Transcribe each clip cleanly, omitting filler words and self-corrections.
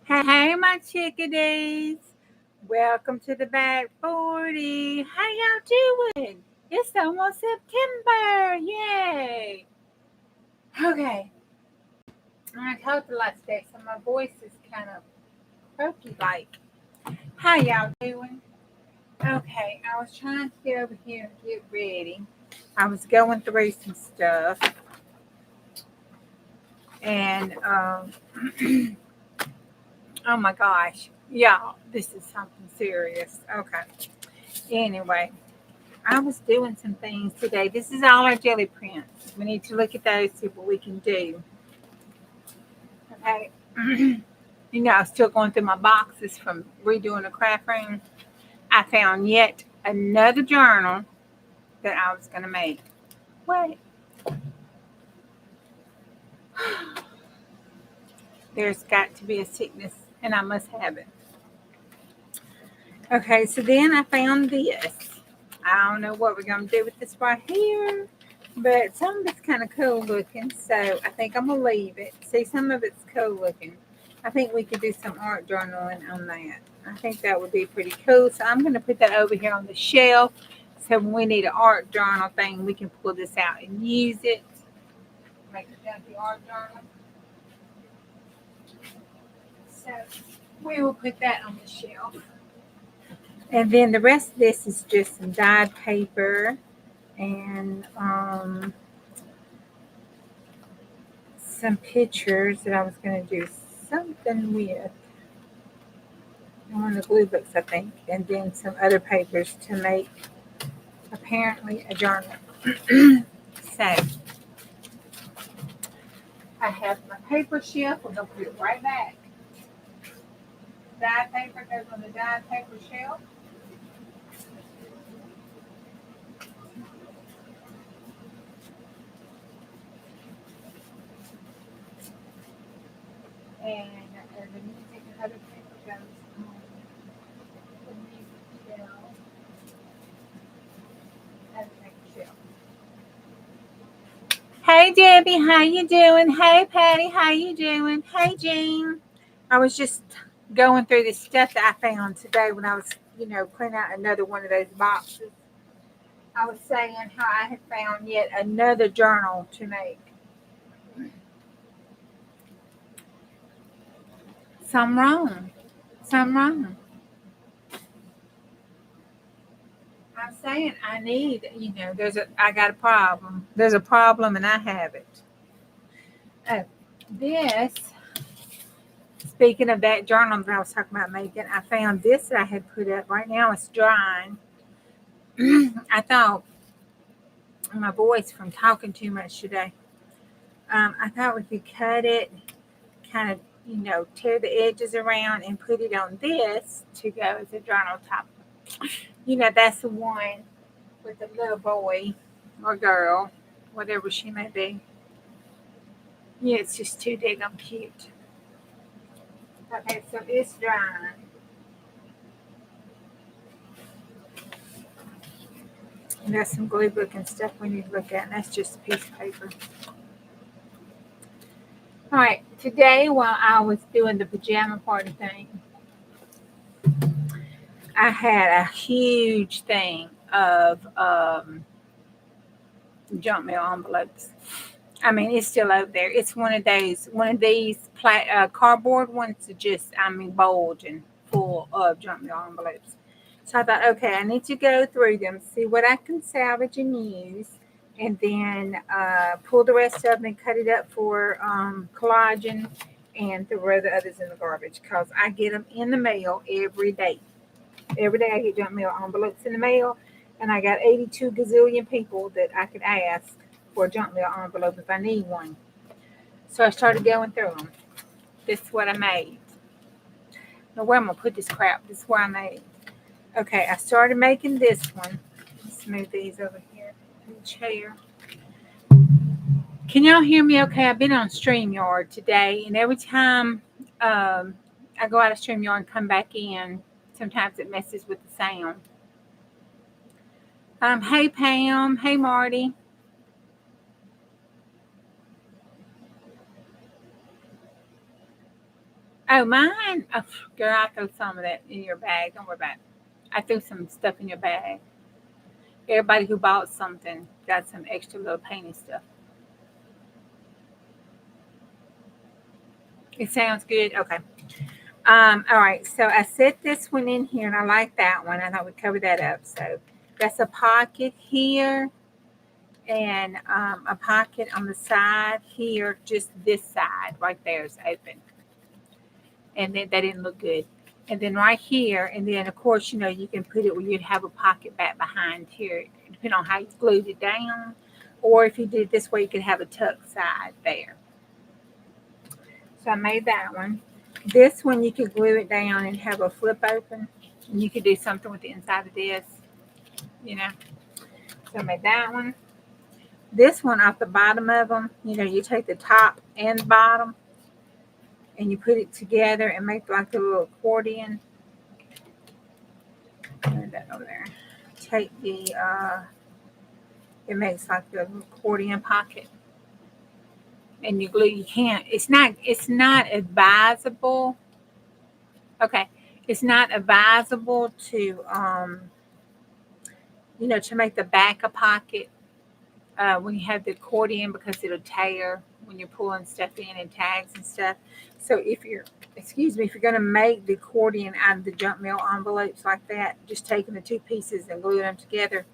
Hey, my chickadees. Welcome to the back 40. How y'all doing? It's almost September. Yay. Okay. I talked a lot today, so my voice is kind of croaky like. How y'all doing? Okay. I was trying to get over here and get ready. I was going through some stuff. And, oh my gosh. Y'all, this is something serious. Okay. Anyway. I was doing some things today. This is all our jelly prints. We need to look at those, see what we can do. Okay. I'm still going through my boxes from redoing the craft room. I found yet another journal that I was going to make. Wait. There's got to be a sickness, and I must have it. Okay, so then I found this. I don't know what we're going to do with this right here. But some of it's kind of cool looking, so I think I'm going to leave it. See, some of it's cool looking. I think we could do some art journaling on that. I think that would be pretty cool. So I'm going to put that over here on the shelf. So when we need an art journal thing, we can pull this out and use it. Make it down the art journal. So we will put that on the shelf. And then the rest of this is just some dyed paper and some pictures that I was going to do something with. One of the glue books, I think, and then some other papers to make apparently a journal. So I have my paper shelf. We're going to put it right back. Dyed paper goes on the dyed paper shelf. And the music and other paper goes on the music shelf. Other paper shelf. Hey Debbie, how you doing? Hey Patty, how you doing? Hey Jean. I was just going through the stuff that I found today when I was, cleaning out another one of those boxes. I was saying how I had found yet another journal to make. Something wrong. Something wrong. I'm saying I need, I got a problem. There's a problem and I have it. Oh, this, speaking of that journal that I was talking about making, I found this that I had put up. Right now it's drying. I thought my voice from talking too much today. I thought we could cut it, kind of, tear the edges around and put it on this to go as a journal top. That's the one with the little boy or girl, whatever she may be. Yeah, it's just too daggum cute. Okay, so it's drying. And there's some glue book and stuff we need to look at, and that's just a piece of paper. All right, today while I was doing the pajama party thing, I had a huge thing of junk mail envelopes. I mean, it's still out there. It's one of these cardboard ones that just, bulge and full of junk mail envelopes. So I thought, okay, I need to go through them, see what I can salvage and use, and then pull the rest of them and cut it up for collagen and throw the others in the garbage because I get them in the mail every day. Every day I get junk mail envelopes in the mail, and I got 82 gazillion people that I could ask for a junk mail envelope if I need one. So I started going through them. This is what I made. Now, where I'm going to put this crap? This is where I made. Okay, I started making this one. Let's move these over here in the chair. Can y'all hear me okay? I've been on StreamYard today, and every time I go out of StreamYard and come back in, sometimes it messes with the sound. Hey Pam, hey Marty. Oh, mine. Oh, girl, I threw some of that in your bag. Don't worry about it. I threw some stuff in your bag. Everybody who bought something got some extra little painting stuff. It sounds good. Okay. All right. So I set this one in here, and I like that one. I thought we'd cover that up. So that's a pocket here, and a pocket on the side here. Just this side right there is open, and then that didn't look good. And then right here, and then of course, you can put it where you'd have a pocket back behind here, depending on how you glued it down. Or if you did it this way, you could have a tuck side there. So I made that one. This one, you could glue it down and have a flip open. And you could do something with the inside of this, So I made that one. This one, off the bottom of them, you take the top and the bottom and you put it together and make like a little accordion. Put that over there. Take it makes like a accordion pocket. And you glue, it's not advisable. Okay. It's not advisable to, to make the back a pocket when you have the accordion, because it'll tear when you're pulling stuff in and tags and stuff. So if you're going to make the accordion out of the junk mail envelopes like that, just taking the two pieces and gluing them together,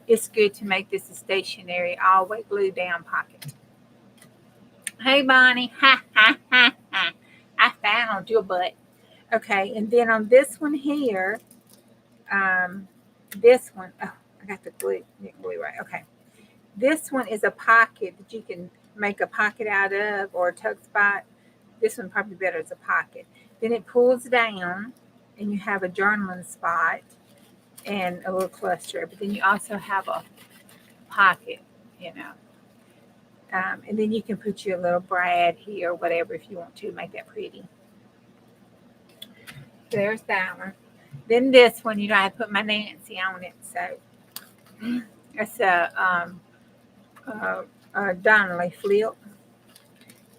it's good to make this a stationary, always glue down pocket. Hey, Bonnie. Ha, ha, ha, ha. I found your butt. Okay, and then on this one here, this one, oh, I got the glue right. Okay. This one is a pocket that you can make a pocket out of, or a tuck spot. This one probably better as a pocket. Then it pulls down and you have a journaling spot and a little cluster. But then you also have a pocket, and then you can put your little brad here or whatever if you want to make that pretty. There's that one. Then this one, I put my Nancy on it. So it's a Donnelly flip,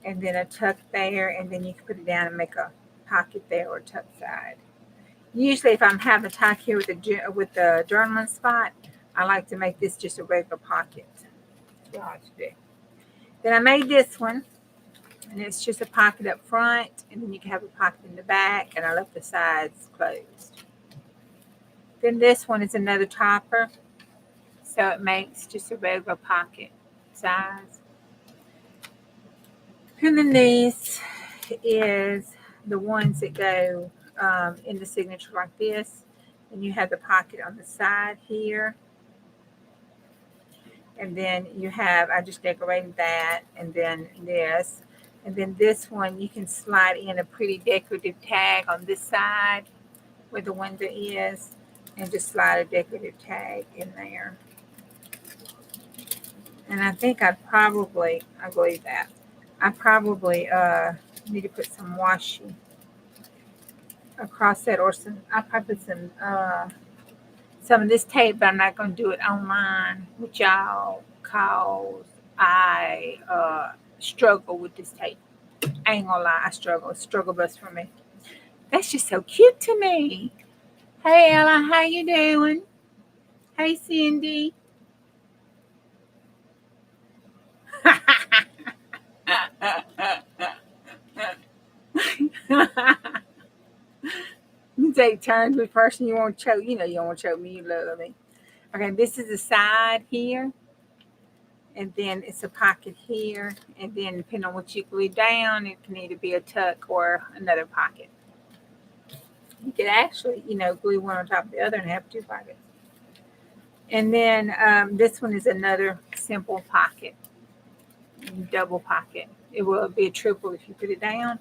and then a tuck there, and then you can put it down and make a pocket there or a tuck side. Usually, if I'm having a tuck here with the journaling spot, I like to make this just a regular pocket. That's what I like to do. Then I made this one, and it's just a pocket up front, and then you can have a pocket in the back, and I left the sides closed. Then this one is another topper, so it makes just a regular pocket size. And then these is the ones that go in the signature like this, and you have the pocket on the side here. And then you have, I just decorated that, and then this. And then this one, you can slide in a pretty decorative tag on this side where the window is, and just slide a decorative tag in there. And I think I believe that. I probably need to put some washi across that, or I'll probably put some of this tape, but I'm not going to do it online with y'all because I struggle with this tape. I ain't gonna lie, I struggle. It's struggle bus for me. That's just so cute to me. Hey, Ella, how you doing? Hey, Cindy. You take turns with the person you want to choke. You don't want to choke me. You love me. Okay, this is the side here. And then it's a pocket here. And then depending on what you glue down, it can either be a tuck or another pocket. You could actually, glue one on top of the other and have two pockets. And then this one is another simple pocket. Double pocket. It will be a triple if you put it down.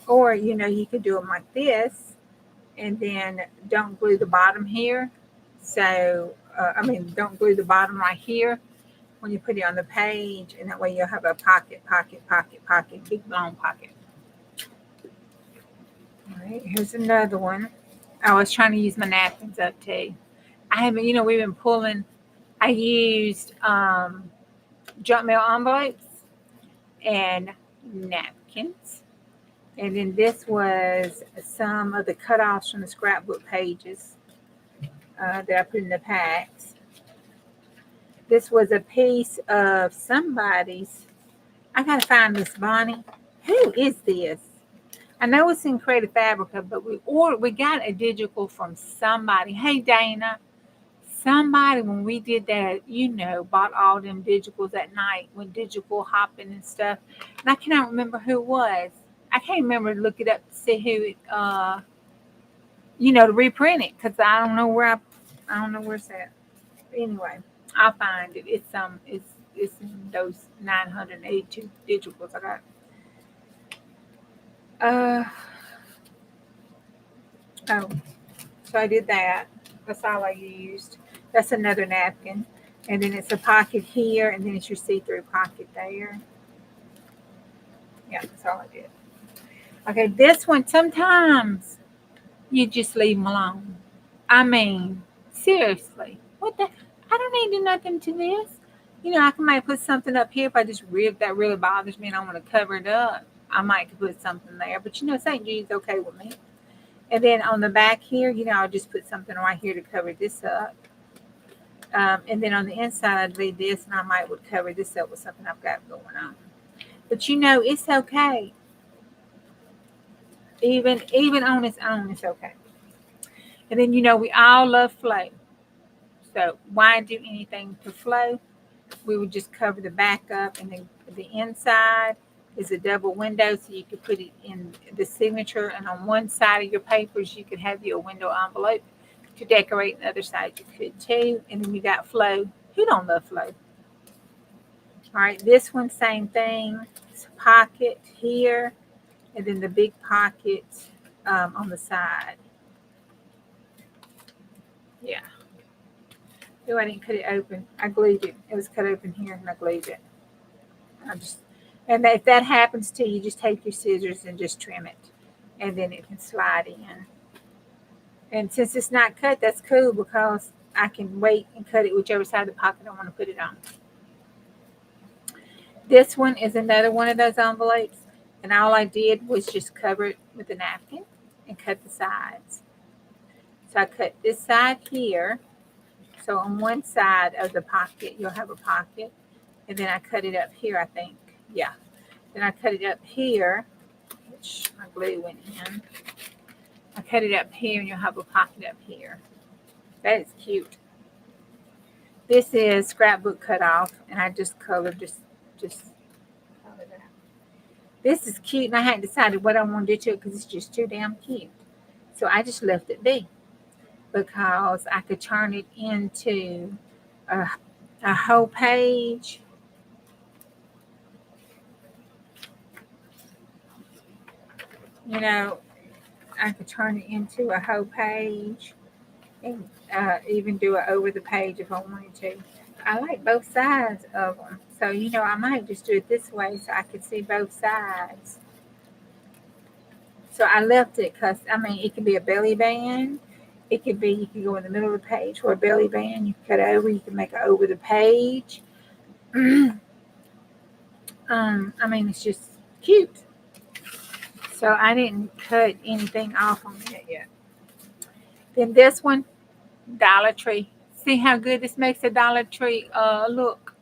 Or, you could do them like this. And then don't glue the bottom here. So, don't glue the bottom right here when you put it on the page. And that way you'll have a pocket, big long pocket. All right, here's another one. I was trying to use my napkins up too. I haven't, we've been pulling. I used junk mail envelopes and napkins. And then this was some of the cutoffs from the scrapbook pages that I put in the packs. This was a piece of somebody's. I gotta find Miss Bonnie. Who is this? I know it's in Creative Fabrica, but we got a digital from somebody. Hey Dana, somebody when we did that, bought all them digitals at night when digital hopping and stuff. And I cannot remember who it was. I can't remember to look it up to see who it to reprint it because I don't know where it's at. Anyway, I'll find it. It's in those 982 digitals I got. Oh, so I did that. That's all I used. That's another napkin. And then it's a pocket here, and then it's your see-through pocket there. Yeah, that's all I did. Okay, this one, sometimes you just leave them alone. I mean, seriously. What the? I don't need to do nothing to this. I might put something up here if I just that really bothers me and I want to cover it up. I might put something there. But St. Jude's okay with me. And then on the back here, I'll just put something right here to cover this up. And then on the inside, I'd leave this, and I would cover this up with something I've got going on. But it's okay. Even on its own, it's okay. And then we all love flow. So why do anything to flow? We would just cover the back up, and then the inside is a double window, so you could put it in the signature. And on one side of your papers, you could have your window envelope to decorate. And the other side, you could too. And then you got flow. Who don't love flow? All right, this one, same thing. It's a pocket here, and then the big pocket on the side. Yeah. Oh, I didn't cut it open. I glued it. It was cut open here, and I glued it. And if that happens to you, just take your scissors and just trim it, and then it can slide in. And since it's not cut, that's cool because I can wait and cut it whichever side of the pocket I want to put it on. This one is another one of those envelopes, and all I did was just cover it with a napkin and cut the sides. So I cut this side here. So on one side of the pocket, you'll have a pocket, and then I cut it up here, I think. Yeah. Then I cut it up here, which my glue went in. I cut it up here, and you'll have a pocket up here. That is cute. This is scrapbook cutoff, and I just colored just color that. This is cute, and I hadn't decided what I want to do to it because it's just too damn cute. So I just left it be because I could turn it into a whole page. I could turn it into a whole page and even do it over the page if I wanted to. I like both sides of them. So, I might just do it this way so I could see both sides. So I left it because, it could be a belly band. It could be, you could go in the middle of the page for a belly band. You can cut over, you can make it over the page. It's just cute. So I didn't cut anything off on it yet. Then this one, Dollar Tree. See how good this makes a Dollar Tree look.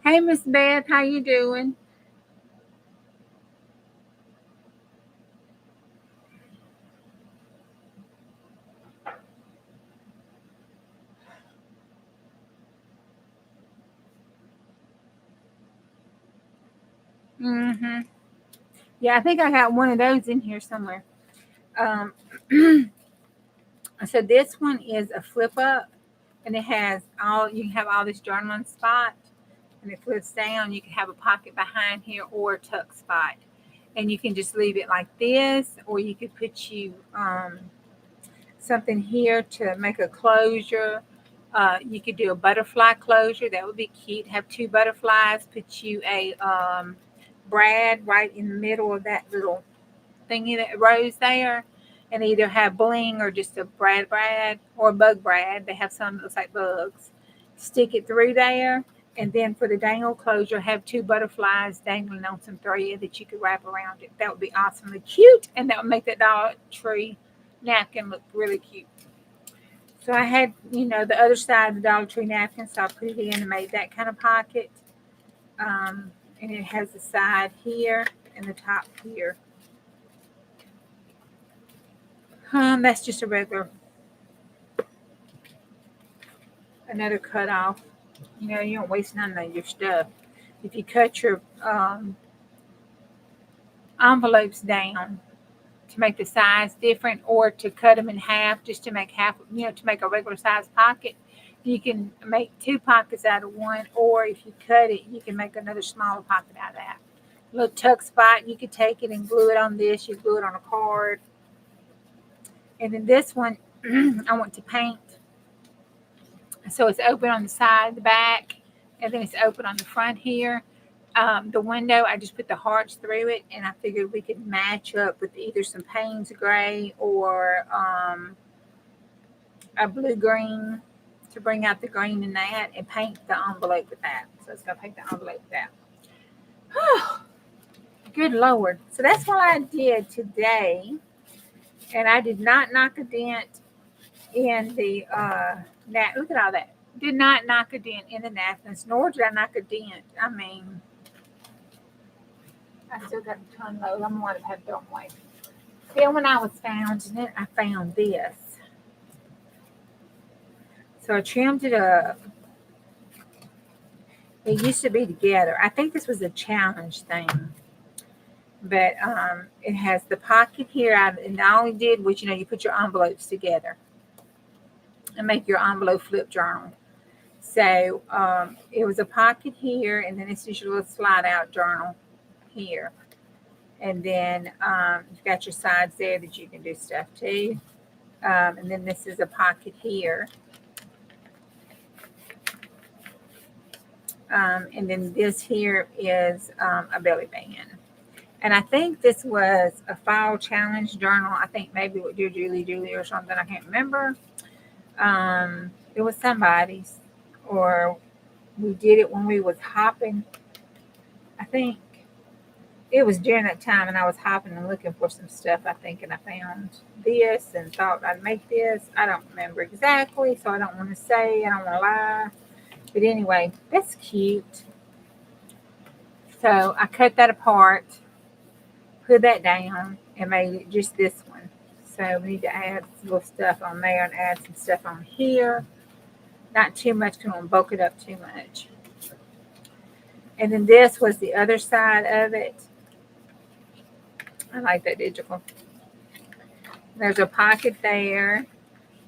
Hey, Miss Beth, how you doing? Yeah, I think I got one of those in here somewhere. So this one is a flip up, and it has you can have all this journaling spot, and it flips down. You can have a pocket behind here or a tuck spot, and you can just leave it like this, or you could put you something here to make a closure. You could do a butterfly closure. That would be cute. Have two butterflies. Put you a brad right in the middle of that little thingy that rose there, and either have bling or just a brad or a bug brad. They have some that looks like bugs. Stick it through there, And then for the dangle closure, have 2 butterflies dangling on some thread that you could wrap around it. That would be awesomely cute, and that would make that Dollar Tree napkin look really cute. So I had, the other side of the Dollar Tree napkin, so I put it in and made that kind of pocket. And it has the side here and the top here. That's just a regular, another cut off. You don't waste none of your stuff. If you cut your envelopes down to make the size different, or to cut them in half just to make to make a regular size pocket, you can make 2 pockets out of one, or if you cut it, you can make another smaller pocket out of that. A little tuck spot, you could take it and glue it on this. You glue it on a card. And then this one, I want to paint. So it's open on the side, the back, and then it's open on the front here. The window, I just put the hearts through it, and I figured we could match up with either some Payne's gray or a blue-green to bring out the green in that, and paint the envelope with that. So it's going to paint the envelope with that. Good Lord. So that's what I did today. And I did not knock a dent in the look at all that. Did not knock a dent in the napkins, nor did I knock a dent. I mean, I still got a ton load. I'm going to have to throw them away. Then when I was found, and then I found this. So I trimmed it up. It used to be together. I think this was a challenge thing. But it has the pocket here. And all we did was, you put your envelopes together and make your envelope flip journal. So it was a pocket here, and then this is your little slide out journal here. And then you've got your sides there that you can do stuff too. And then this is a pocket here. And then this here is a belly band. And I think this was a fall challenge journal. I think maybe with Dear Julie or something. I can't remember. It was somebody's. Or we did it when we was hopping. I think it was during that time, and I was hopping and looking for some stuff, I think, and I found this and thought I'd make this. I don't remember exactly, so I don't want to say. I don't want to lie. But anyway, that's cute. So I cut that apart, put that down, and made it just this one. So we need to add some little stuff on there and add some stuff on here. Not too much, because I don't bulk it up too much. And then this was the other side of it. I like that digital. There's a pocket there.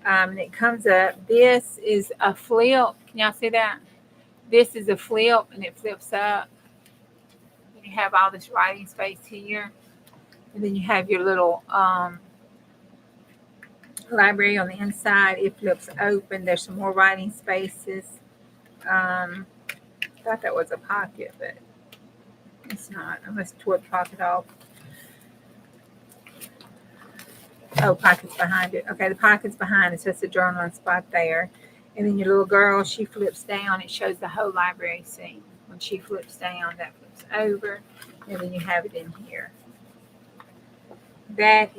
And it comes up. This is a flip. Can y'all see that? This is a flip, and it flips up. You have all this writing space here. And then you have your little library on the inside. It flips open. There's some more writing spaces. Thought that was a pocket, but it's not. I must tore the pocket off. Oh, pocket's behind it. Okay, the pocket's behind it, so it's a journaling spot there. And then your little girl, she flips down. It shows the whole library scene. When she flips down, that flips over. And then you have it in here. That's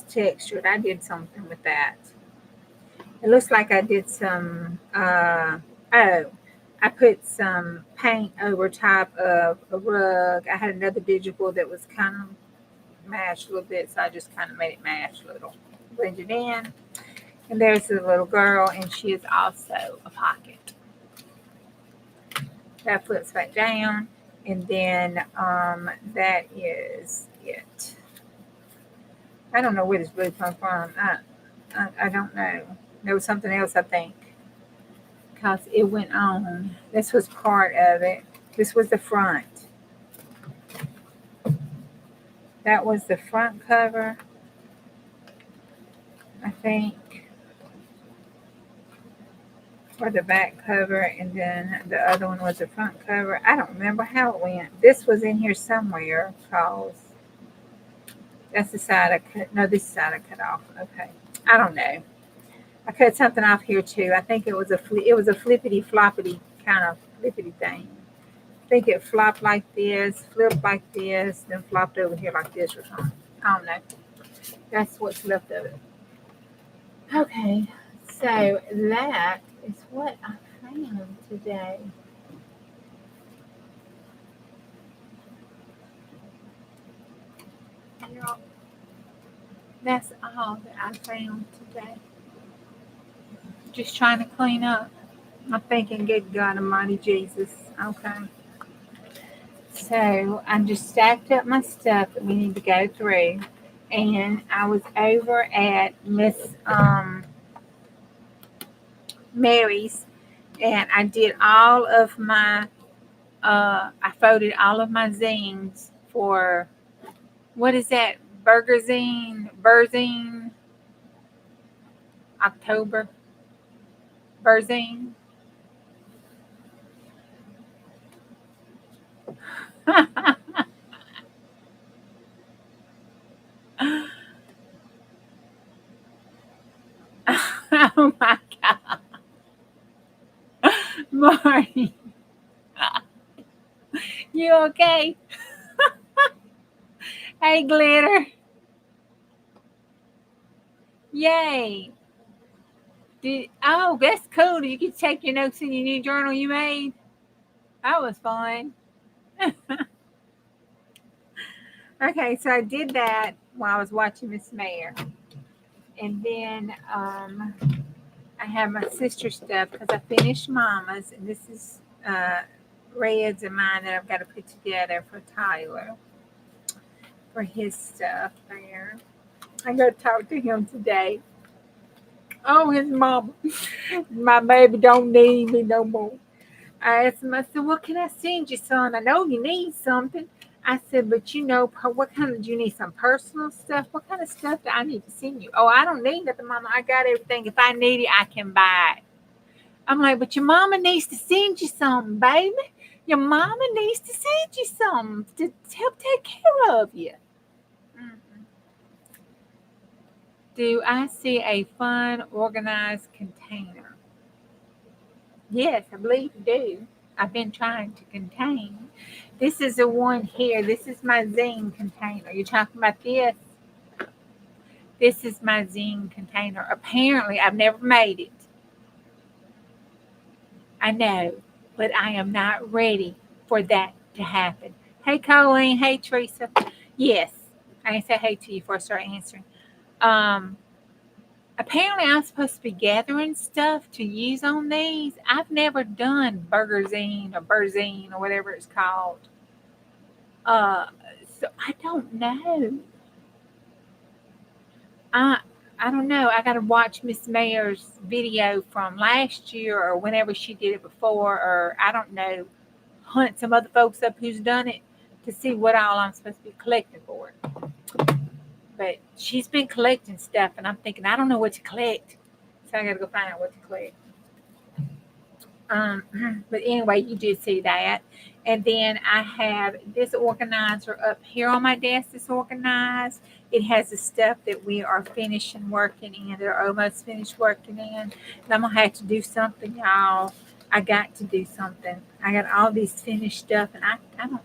textured. I did something with that. It looks like I did some, I put some paint over top of a rug. I had another digital that was kind of mashed a little bit, so I just kind of made it mash a little. Blend it in. And there's the little girl, and she is also a pocket. That flips back down, and then that is it. I don't know where this blue comes from. I don't know. There was something else, I think, because it went on. This was part of it. This was the front. That was the front cover, I think, or the back cover, and then the other one was the front cover. I don't remember how it went. This was in here somewhere, because that's the side I cut. No, this side I cut off. Okay. I don't know. I cut something off here too. I think it was a flippity floppity kind of flippity thing. I think it flopped like this, flipped like this, then flopped over here like this or something. I don't know. That's what's left of it. Okay, so that is what I found today. Yep, that's all that I found today. Just trying to clean up. I'm thinking, good God Almighty Jesus. Okay. So I just stacked up my stuff that we need to go through. And I was over at Miss Mary's, and I did all of my I folded all of my zines for, what is that? Burzine, October, Burzine. Oh my God. Marty, you okay? Hey, Glitter. Yay. Oh, that's cool. You can take your notes in your new journal you made. That was fun. Okay, so I did that while I was watching Miss Mayor. And then I have my sister's stuff because I finished Mama's. And this is Red's and mine that I've got to put together for Tyler for his stuff there. I got to talk to him today. Oh, his mama. My baby don't need me no more. I asked him, I said, what can I send you, son? I know you need something. I said, but what kind of, do you need some personal stuff? What kind of stuff do I need to send you? Oh, I don't need nothing, Mama. I got everything. If I need it, I can buy it. I'm like, but your mama needs to send you something, baby. Your mama needs to send you something to help take care of you. Do I see a fun, organized container? Yes, I believe you do. I've been trying to contain. This is the one here. This is my zine container. You're talking about this? This is my zine container. Apparently, I've never made it. I know, but I am not ready for that to happen. Hey, Colleen. Hey, Teresa. Yes, I didn't say hey to you before I start answering. Apparently, I'm supposed to be gathering stuff to use on these. I've never done Burgerzine or Burzine or whatever it's called. So I don't know. I I don't know. I got to watch Miss Mayer's video from last year or whenever she did it before, or I don't know, hunt some other folks up who's done it to see what all I'm supposed to be collecting for it. But she's been collecting stuff, and I'm thinking, I don't know what to collect. So I got to go find out what to collect. But anyway, you did see that. And then I have this organizer up here on my desk that's organized. It has the stuff that we are finishing working in, they're almost finished working in. And I'm going to have to do something, y'all. I got to do something. I got all these finished stuff, and I got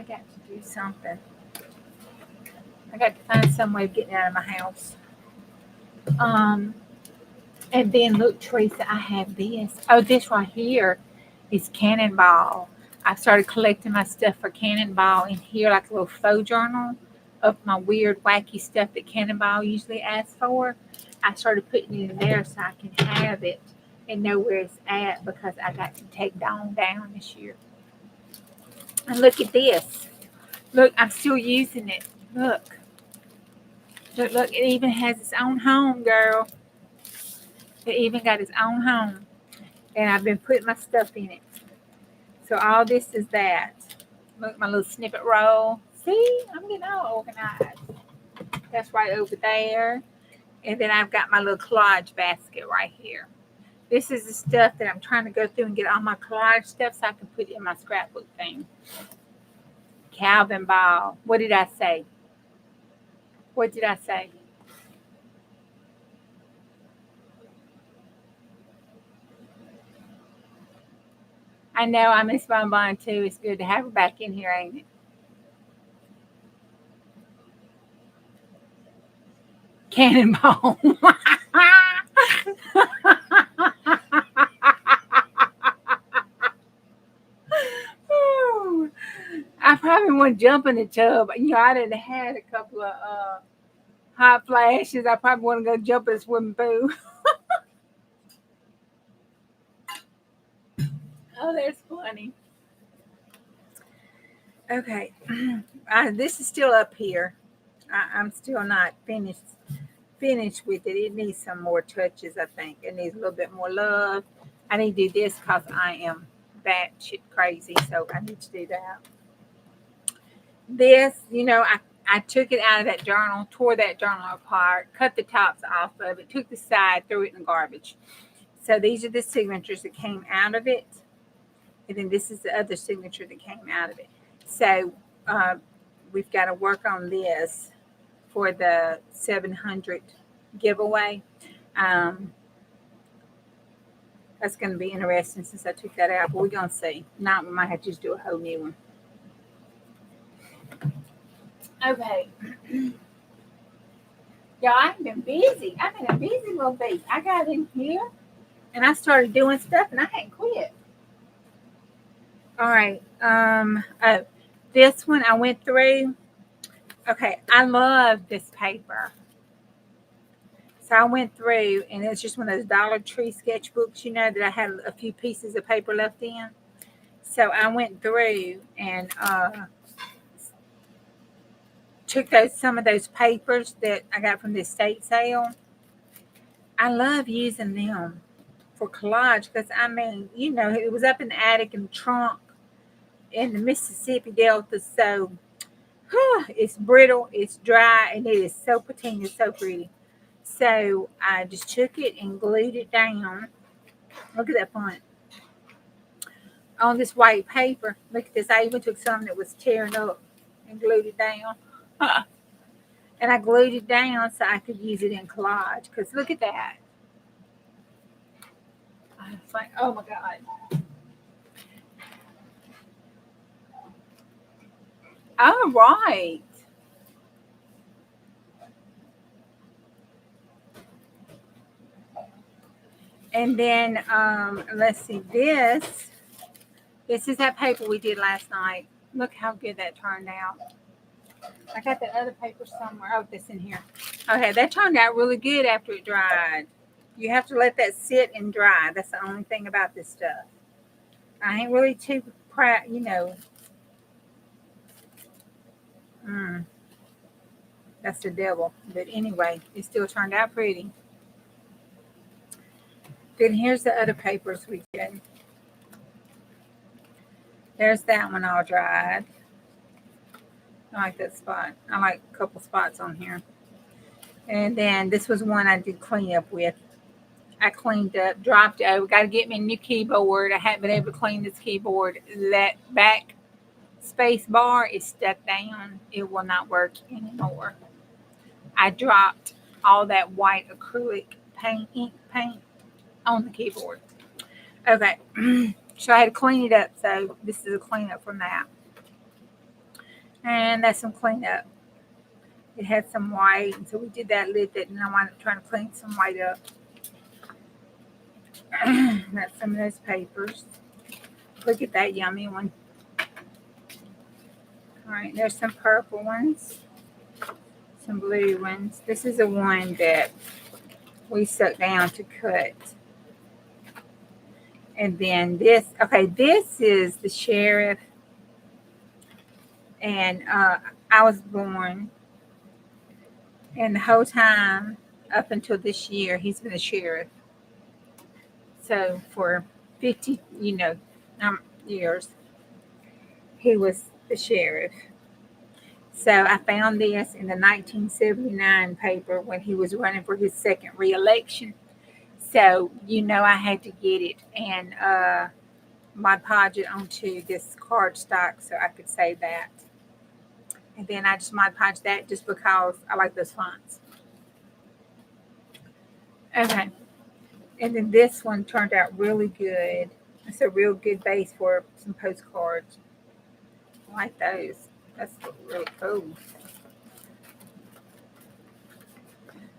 to do something. I got to find some way of getting out of my house. And then look, Teresa, I have this. Oh, this right here is Cannonball. I started collecting my stuff for Cannonball in here, like a little faux journal of my weird, wacky stuff that Cannonball usually asks for. I started putting it in there so I can have it and know where it's at because I got to take Dawn down this year. And look at this. Look, I'm still using it. Look. Look, it even has its own home, girl. It even got its own home. And I've been putting my stuff in it. So all this is that. Look, my little snippet roll. See, I'm getting all organized. That's right over there. And then I've got my little collage basket right here. This is the stuff that I'm trying to go through and get all my collage stuff so I can put it in my scrapbook thing. Calvin Ball. What did I say? What did I say? I know I miss Bonbon too. It's good to have her back in here, ain't it? Cannonball. Ooh, I probably want to jump in the tub. I done had a couple of hot flashes. I probably want to go jump in a swimming pool. Oh, that's funny. Okay, this is still up here. I'm still not finished with it. It needs some more touches. I think it needs a little bit more love. I need to do this because I am batshit crazy, so I need to do that. This, I took it out of that journal, tore that journal apart, cut the tops off of it, took the side, threw it in the garbage. So these are the signatures that came out of it. And then this is the other signature that came out of it. So we've got to work on this for the 700 giveaway. That's going to be interesting since I took that out, but we're going to see. Now we might have to just do a whole new one. Okay. Y'all, I've been busy. I've been a busy little bee. I got in here and I started doing stuff and I hadn't quit. All right. This one I went through. Okay, I love this paper. So I went through, and it's just one of those Dollar Tree sketchbooks, that I had a few pieces of paper left in. So I went through and took some of those papers that I got from the estate sale. I love using them for collage because, it was up in the attic and trunk in the Mississippi Delta. So it's brittle, it's dry, and it is so patina, so pretty. So I just took it and glued it down. Look at that font. On this white paper. Look at this. I even took some that was tearing up and glued it down. And I glued it down so I could use it in collage. Because look at that. I was like, oh my God. All right. And then let's see, this is that paper we did last night. Look how good that turned out. I got that other paper somewhere. Oh, this in here. Okay, that turned out really good after it dried. You have to let that sit and dry. That's the only thing about this stuff. I ain't really too proud, That's the devil. But anyway, it still turned out pretty. Then here's the other papers we did. There's that one all dried. I like that spot. I like a couple spots on here. And then this was one I did clean up with. I cleaned up, dropped it over. Got to get me a new keyboard. I haven't been able to clean this keyboard. That back space bar is stuck down. It will not work anymore. I dropped all that white acrylic ink paint on the keyboard. Okay. So I had to clean it up. So this is a cleanup from that. And that's some cleanup. It had some white, and so we did that, lit it, and I wound up trying to clean some white up. That's some of those papers. Look at that yummy one. All right, there's some purple ones, some blue ones. This is the one that we stuck down to cut. And then this, okay, this is the sheriff. And I was born, and the whole time up until this year, he's been a sheriff. So for 50, years, he was the sheriff. So I found this in the 1979 paper when he was running for his second reelection. So, I had to get it and Mod Podge it onto this cardstock so I could save that. And then I just Mod Podge that just because I like those fonts. Okay. And then this one turned out really good. It's a real good base for some postcards. I like those. That's really cool.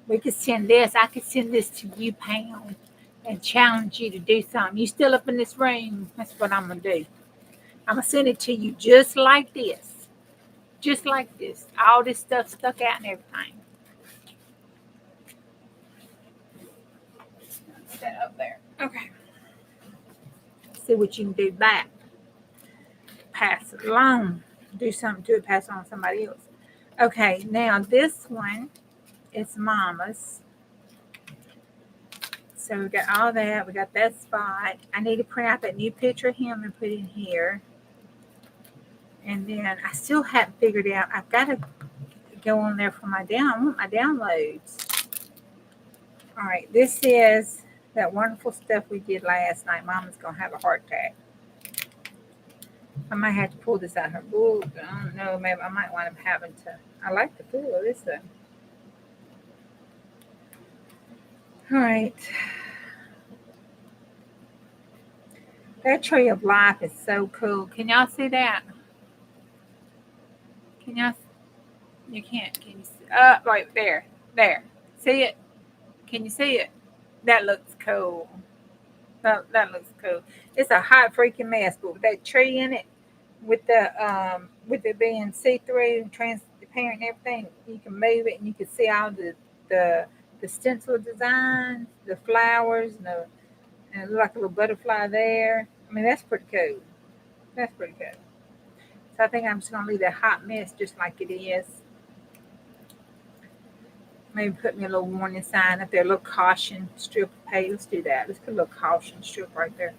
We could send this. I could send this to you, Pam, and challenge you to do something. You still up in this room? That's what I'm gonna do. I'm gonna send it to you just like this, just like this. All this stuff stuck out and everything. Put that up there. Okay. See what you can do back. Pass it along. Do something to it. Pass it on to somebody else. Okay. Now this one is Mama's. So we got all that. We got that spot. I need to print out that new picture of him and put it in here. And then I still haven't figured out. I've got to go on there for my I want my downloads. All right. This is that wonderful stuff we did last night. Mama's going to have a heart attack. I might have to pull this out of her book. I don't know. Maybe I might wind up having to. I like the feel of this though. All right. That tree of life is so cool. Can y'all see that? Can y'all? You can't. Can you see? Right there. There. See it? Can you see it? That looks cool. That looks cool. It's a hot freaking mess, but with that tree in it, with it being see-through and transparent and everything, you can move it and you can see all the stencil designs, the flowers, and it look like a little butterfly there. I mean, that's pretty cool. That's pretty cool. So I think I'm just gonna leave that hot mess just like it is. Maybe put me a little warning sign up there, a little caution strip. Hey, let's do that. Let's put a little caution strip right there.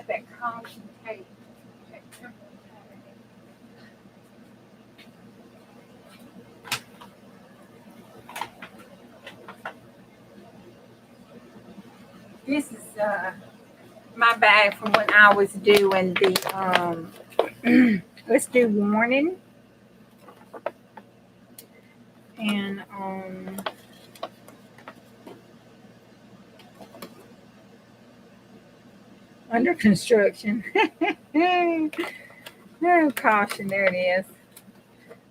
That caution tape. This is my bag from when I was doing the let's do warning and under construction. Oh, caution, there it is.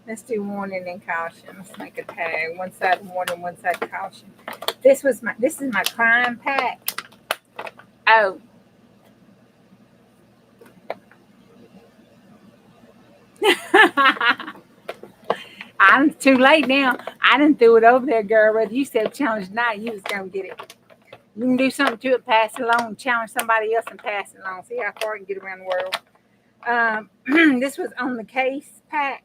Let's do warning and caution. Let's make a tag. One side warning, one side caution. This is my crime pack. Oh. I'm too late now. I didn't throw it over there, girl. Whether you said challenge night, you was gonna get it. You can do something to it, pass it along, challenge somebody else and pass it along. See how far I can get around the world. This was on the case pack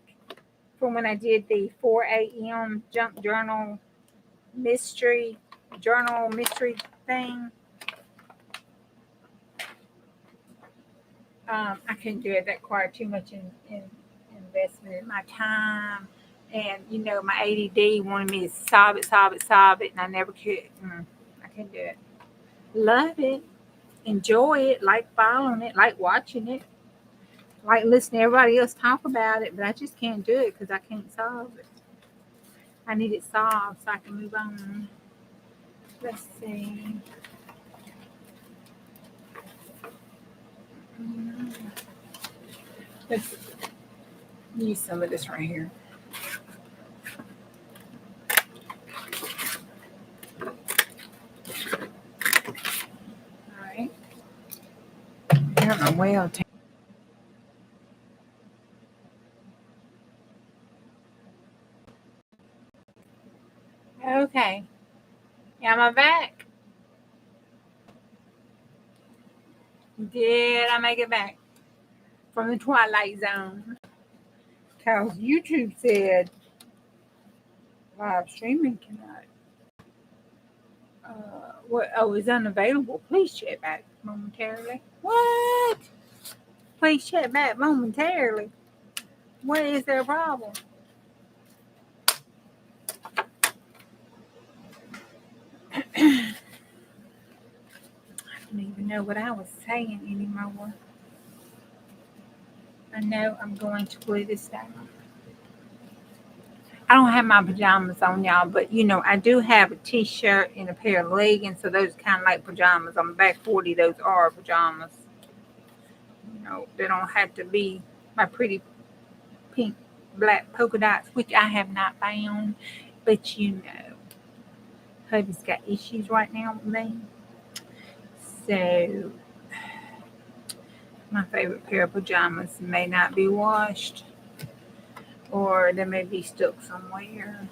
from when I did the 4 a.m. junk mystery thing. I couldn't do it. That required too much in investment in my time. And, my ADD wanted me to solve it, and I never could. I couldn't do it. Love it. Enjoy it. Like following it. Like watching it. Like listening to everybody else talk about it. But I just can't do it because I can't solve it. I need it solved so I can move on. Let's see. Let's use some of this right here. All right. I don't know well. Okay. Am I back? Did I make it back from the Twilight Zone? Because YouTube said live streaming cannot. What? Oh, is unavailable. Please check back momentarily. What? Please check back momentarily. What is their problem? I don't even know what I was saying anymore. I know I'm going to glue this down. I don't have my pajamas on, y'all, but you know, I do have a t-shirt and a pair of leggings, so those kind of like pajamas. On the back 40, those are pajamas. You know, they don't have to be my pretty pink, black polka dots, which I have not found. But you know, hubby's got issues right now with me. So, my favorite pair of pajamas may not be washed, or they may be stuck somewhere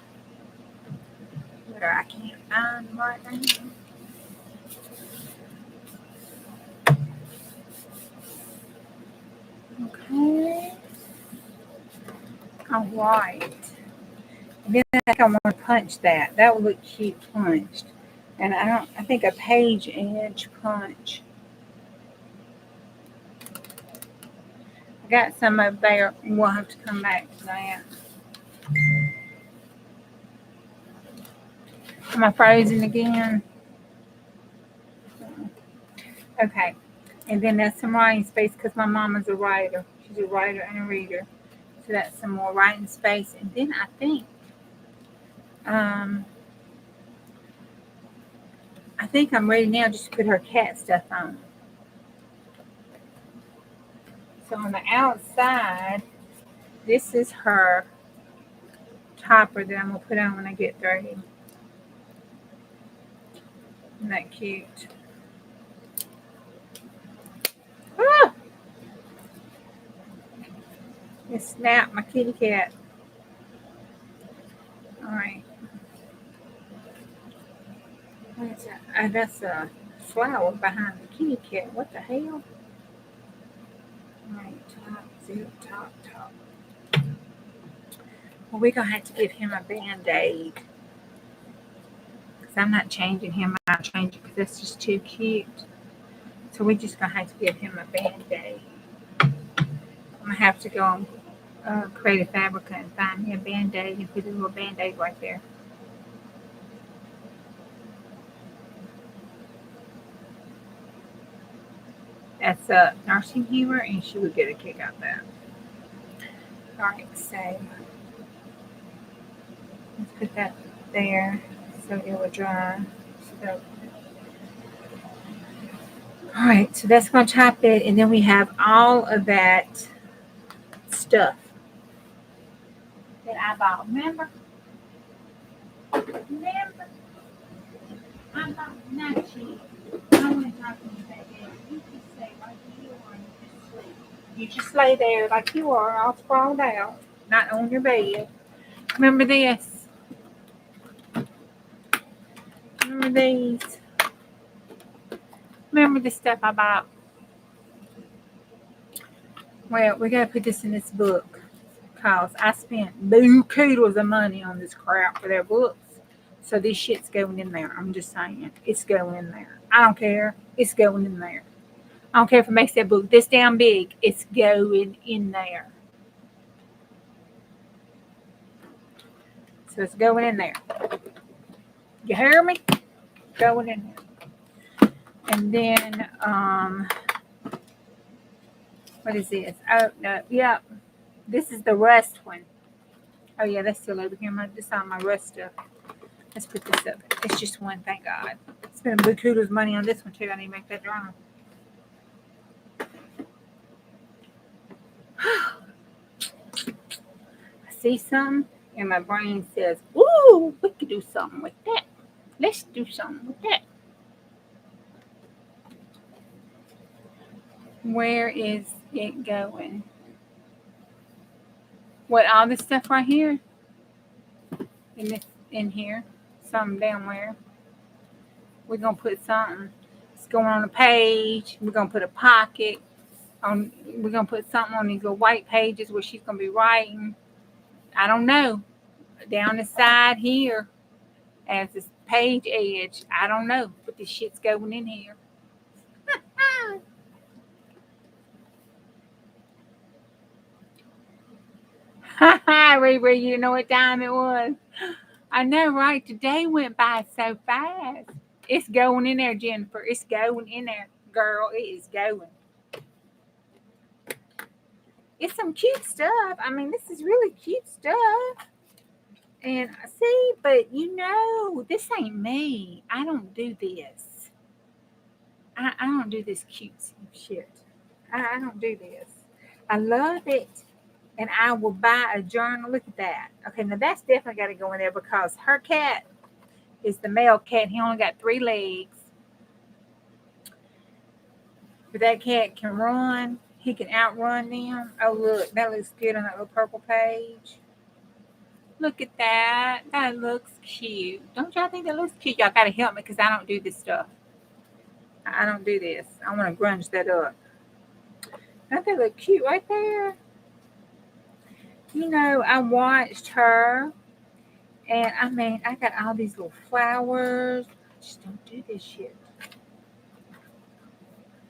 where I can't find them right now. Okay. All right. And then I think I want to punch that. That would look cute punched. And I think a page edge punch. I got some up there. We'll have to come back to that. Am I frozen again? Okay. And then there's some writing space because my mama's a writer. She's a writer and a reader. So that's some more writing space. And then I think I'm ready now just to put her cat stuff on. So on the outside, this is her topper that I'm going to put on when I get through. Isn't that cute? Ah! It snapped my kitty cat. All right. What is that? That's a flower behind the kitty cat. What the hell? All right, top. Well, we're going to have to give him a Band-Aid. Because I'm not changing him. I'm not changing because that's just too cute. So we're just going to have to give him a Band-Aid. I'm going to have to go on Creative Fabrica and find me a Band-Aid and put a little Band-Aid right there. That's nursing humor, and she would get a kick out of that. All right, so let's put that there so it will dry. So, all right, so that's going to top it, and then we have all of that stuff that I bought. Remember? I bought Nachi. I went talking to that girl. You just stay right here or you just sleep. You just lay there like you are, all sprawled out, not on your bed. Remember this? Remember these? Remember the stuff I bought? Well, we're going to put this in this book because I spent buku of money on this crap for their books. So this shit's going in there. I'm just saying. It's going in there. I don't care. It's going in there. I don't care if it makes that book this damn big. It's going in there. So it's going in there. You hear me? Going in there. And then, what is this? Oh, no. Yep. This is the rust one. Oh, yeah, that's still over here. This on my rust stuff. Let's put this up. It's just one, thank God. Spent buku's money on this one, too. I need to make that dry. I see something, and my brain says, ooh, we could do something with that. Let's do something with that. Where is it going? What, all this stuff right here? In here? Something down where? We're going to put something. It's going on a page. We're going to put a pocket. We're going to put something on these little white pages where she's going to be writing. I don't know. Down the side here as this page edge. I don't know. But this shit's going in here. Riri, you know what time it was? I know, right? Today went by so fast. It's going in there, Jennifer. It's going in there, girl. It is going. It's some cute stuff. I mean, this is really cute stuff. And see, but this ain't me. I don't do this. I don't do this cutesy shit. I don't do this. I love it. And I will buy a journal. Look at that. Okay, now that's definitely got to go in there because her cat is the male cat. He only got 3 legs. But that cat can run. He can outrun them. Oh, look. That looks good on that little purple page. Look at that. That looks cute. Don't y'all think that looks cute? Y'all got to help me because I don't do this stuff. I don't do this. I want to grunge that up. Don't they look cute right there? I watched her. And I mean, I got all these little flowers. I just don't do this shit.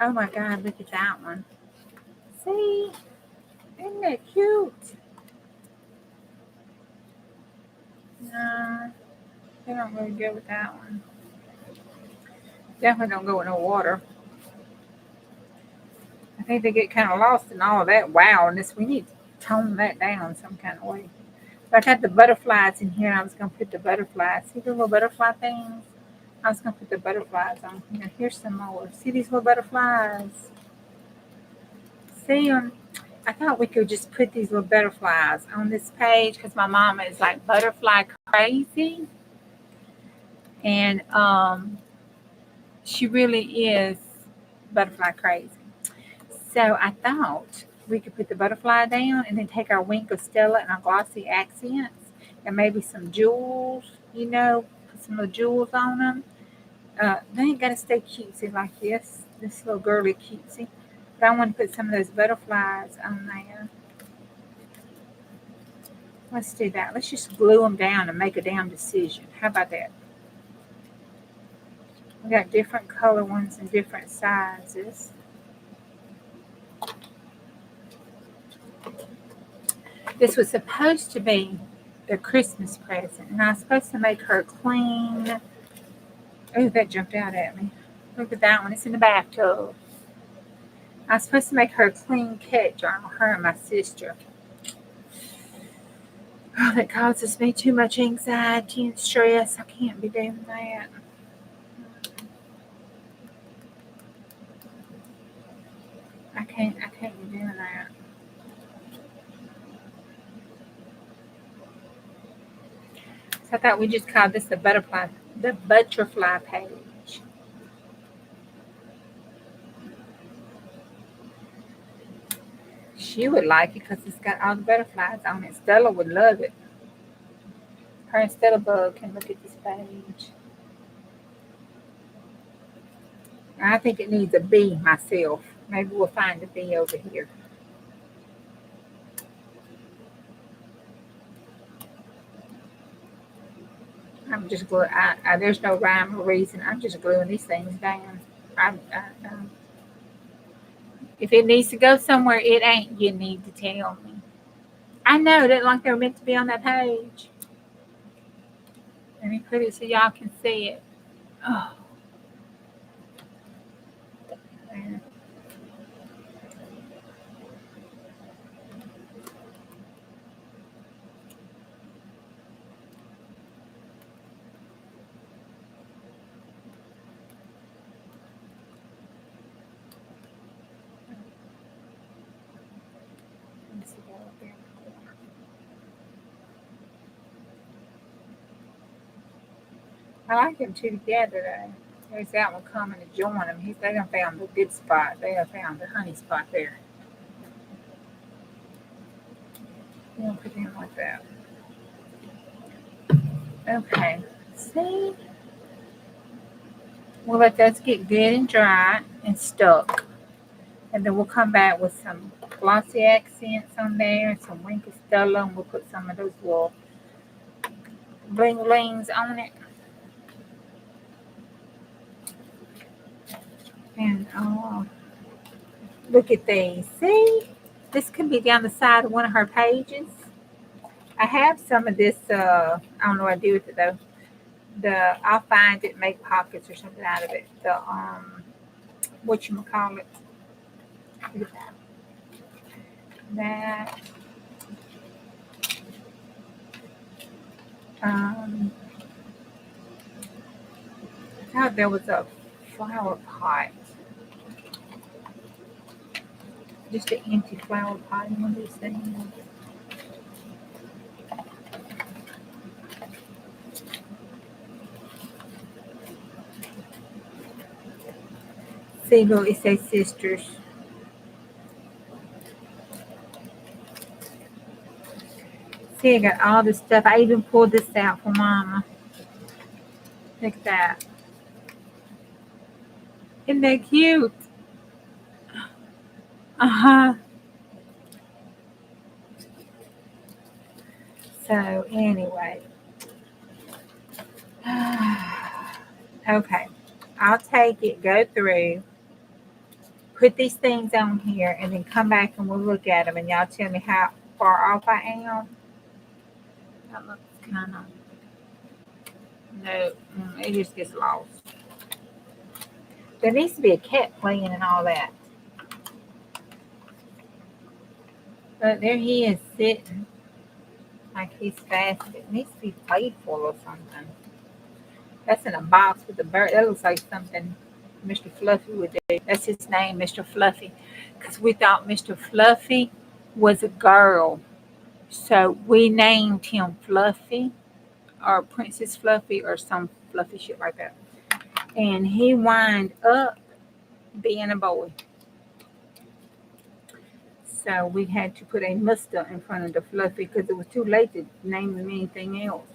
Oh my God, look at that one. See? Isn't that cute? No, they don't really go with that one. Definitely don't go with no water. I think they get kind of lost in all of that wildness. We need to tone that down some kind of way. But I got the butterflies in here. I was going to put the butterflies. See the little butterfly things? I was going to put the butterflies on here. Here's some more. See these little butterflies? See them? I thought we could just put these little butterflies on this page because my mama is like butterfly crazy. And she really is butterfly crazy. So I thought we could put the butterfly down and then take our wink of Stella and our glossy accents and maybe some jewels, put some little jewels on them. They ain't got to stay cutesy like this little girly cutesy. But I want to put some of those butterflies on there. Let's do that. Let's just glue them down and make a damn decision. How about that? We got different color ones and different sizes. This was supposed to be their Christmas present, and I was supposed to make her clean. Oh, that jumped out at me. Look at that one. It's in the bathtub. I was supposed to make her a clean cat journal, her and my sister. Oh, that causes me too much anxiety and stress. I can't be doing that. I can't be doing that. So I thought we just called this the butterfly page. She would like it because it's got all the butterflies on it. Stella would love it. Her and Stella Bug can look at this page. I think it needs a bee myself. Maybe we'll find a bee over here. I'm just gluing. There's no rhyme or reason. I'm just gluing these things down. If it needs to go somewhere, it ain't. You need to tell me. I know that like they're meant to be on that page. Let me put it so y'all can see it. Oh. Man. I like them two together though. There's that one coming to join them. They done found the good spot. They done found the honey spot there. You don't put them like that. Okay. See? We'll let those get good and dry and stuck. And then we'll come back with some glossy accents on there and some wink of Stella, and we'll put some of those little bling blings on it. And look at these. See? This could be down the side of one of her pages. I have some of this. I don't know what I do with it though. I'll find it, make pockets or something out of it. Whatchamacallit. Look at that. That. I thought there was a flower pot. Just an empty flower pot in one of these things. See, look, it says sisters. See, I got all this stuff. I even pulled this out for Mama. Look at that. Isn't that cute? Uh-huh. So, anyway. Okay. I'll take it, go through, put these things on here, and then come back and we'll look at them, and y'all tell me how far off I am. That looks kind of... No, it just gets lost. There needs to be a cat playing and all that. But there he is sitting like he's fasted. It needs to be playful or something. That's in a box with a bird. That looks like something Mr. Fluffy would do. That's his name, Mr. Fluffy. Because we thought Mr. Fluffy was a girl. So we named him Fluffy or Princess Fluffy or some fluffy shit like that. And he wound up being a boy. So we had to put a Mister in front of the Fluffy because it was too late to name him anything else.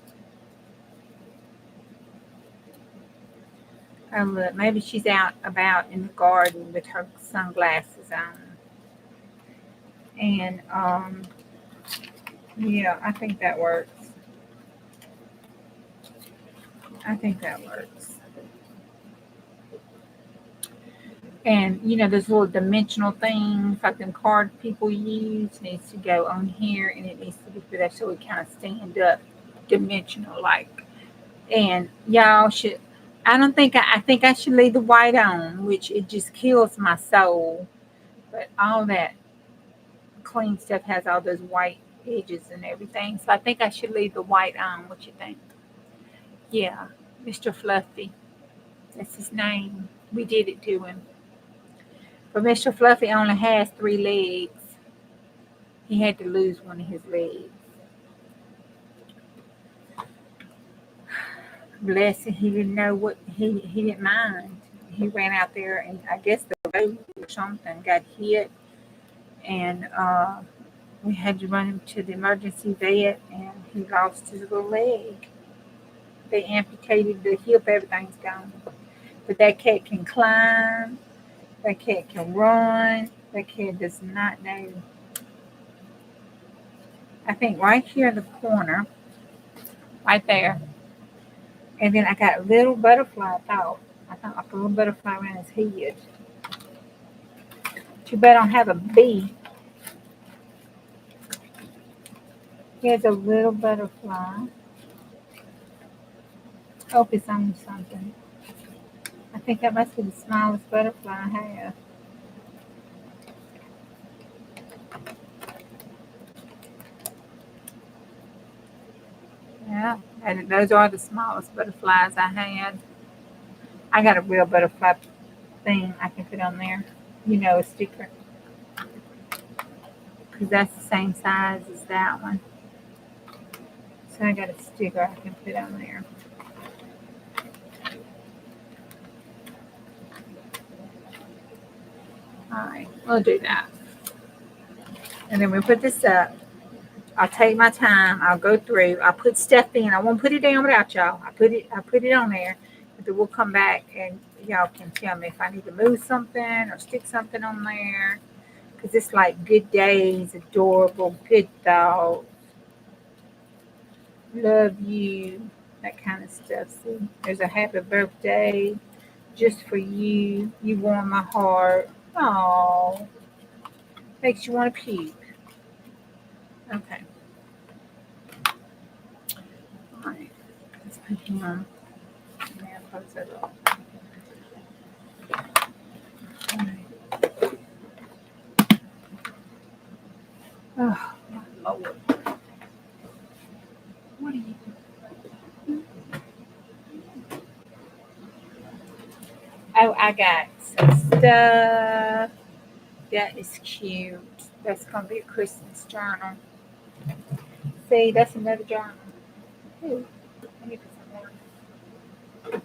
Oh, look, maybe she's out about in the garden with her sunglasses on. And, yeah, I think that works. I think that works. And, you know, those little dimensional things like them card people use needs to go on here, and it needs to be put up so it kind of stand up dimensional like. And y'all should, I think I should leave the white on, which it just kills my soul. But all that clean stuff has all those white edges and everything. So I think I should leave the white on. What you think? Yeah, Mr. Fluffy. That's his name. We did it to him. But Mr. Fluffy only has 3 legs. He had to lose one of his legs. Bless him, he didn't know what he didn't mind. He ran out there and I guess the road or something got hit, and we had to run him to the emergency vet, and he lost his little leg. They amputated the hip, everything's gone. But that cat can climb, that cat can run, that cat does not know. I think right here in the corner, right there. And then I got a little butterfly, I thought like a little butterfly around his head. Too bad I don't have a bee. Here's a little butterfly. Hope it's on something. I think that must be the smallest butterfly I have. Yeah, and those are the smallest butterflies I had. I got a real butterfly thing I can put on there. You know, a sticker. Because that's the same size as that one. So I got a sticker I can put on there. Alright, we'll do that. And then we put this up. I'll take my time. I'll go through. I'll put stuff in. I won't put it down without y'all. I put it on there. But then we'll come back and y'all can tell me if I need to move something or stick something on there. Because it's like good days, adorable, good thoughts, love you, that kind of stuff. See, there's a happy birthday just for you. You warm my heart. Oh, makes you want to puke. Okay. All right. Let's put him on. Yeah, close that off. All right. Oh, my Lord. What are you doing? Oh, I got some stuff. That is cute. That's going to be a Christmas journal. See, that's another journal. Ooh, let me put some more.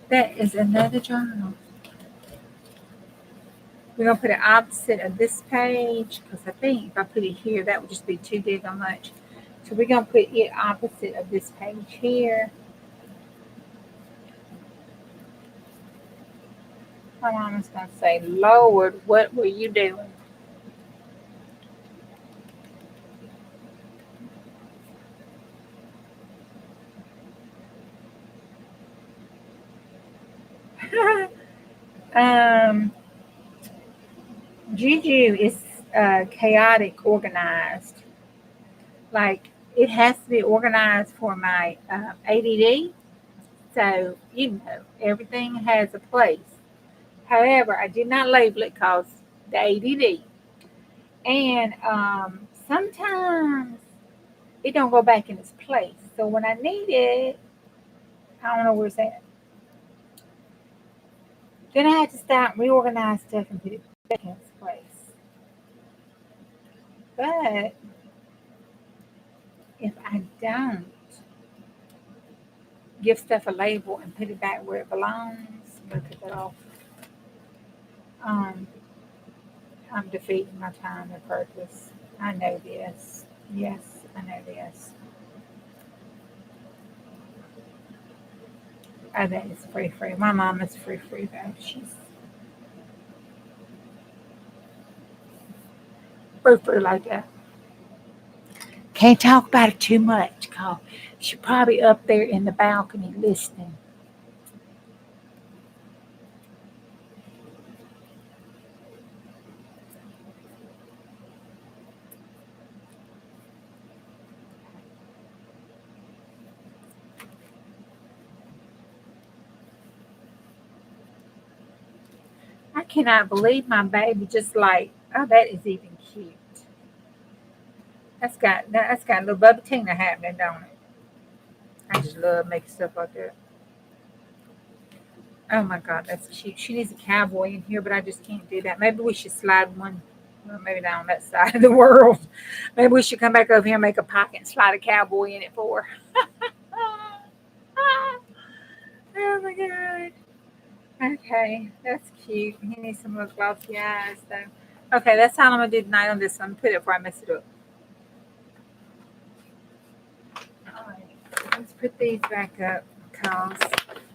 That is another journal. We're going to put it opposite of this page because I think if I put it here, that would just be too big on much. So we're going to put it opposite of this page here. My mama's going to say, Lord, what were you doing? Juju is chaotic organized. Like, it has to be organized for my ADD. So, everything has a place. However, I did not label it because the ADD. And sometimes it don't go back in its place. So when I need it, I don't know where it's at. Then I had to stop, reorganize stuff and put it back in its place. But if I don't give stuff a label and put it back where it belongs, I'm going to cut that off. I'm defeating my time and purpose. I know this. Yes, I know this. Oh, that is free. My mom is free though. She's free like that. Can't talk about it too much, cause she's probably up there in the balcony listening. I cannot believe my baby just like, oh, that is even cute. That's got a little Bubba Tina happening, don't it? I just love making stuff like that. Oh my God, that's cute. She needs a cowboy in here, but I just can't do that. Maybe we should slide one. Well, maybe not on that side of the world. Maybe we should come back over here and make a pocket and slide a cowboy in it for her. Oh my God. Okay, that's cute. He needs some little glossy eyes, though. Okay, that's how I'm going to do tonight on this one. Put it before I mess it up. All right, let's put these back up because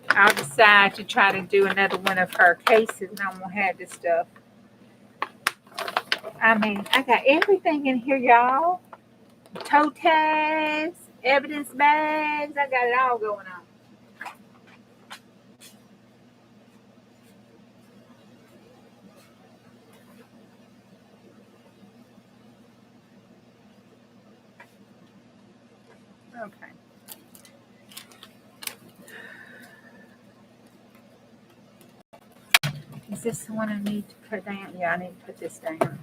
I'll decide to try to do another one of her cases and I won't have this stuff. I mean, I got everything in here, y'all. Toe tags, evidence bags. I got it all going on. Okay. Is this the one I need to put down? Yeah, I need to put this down.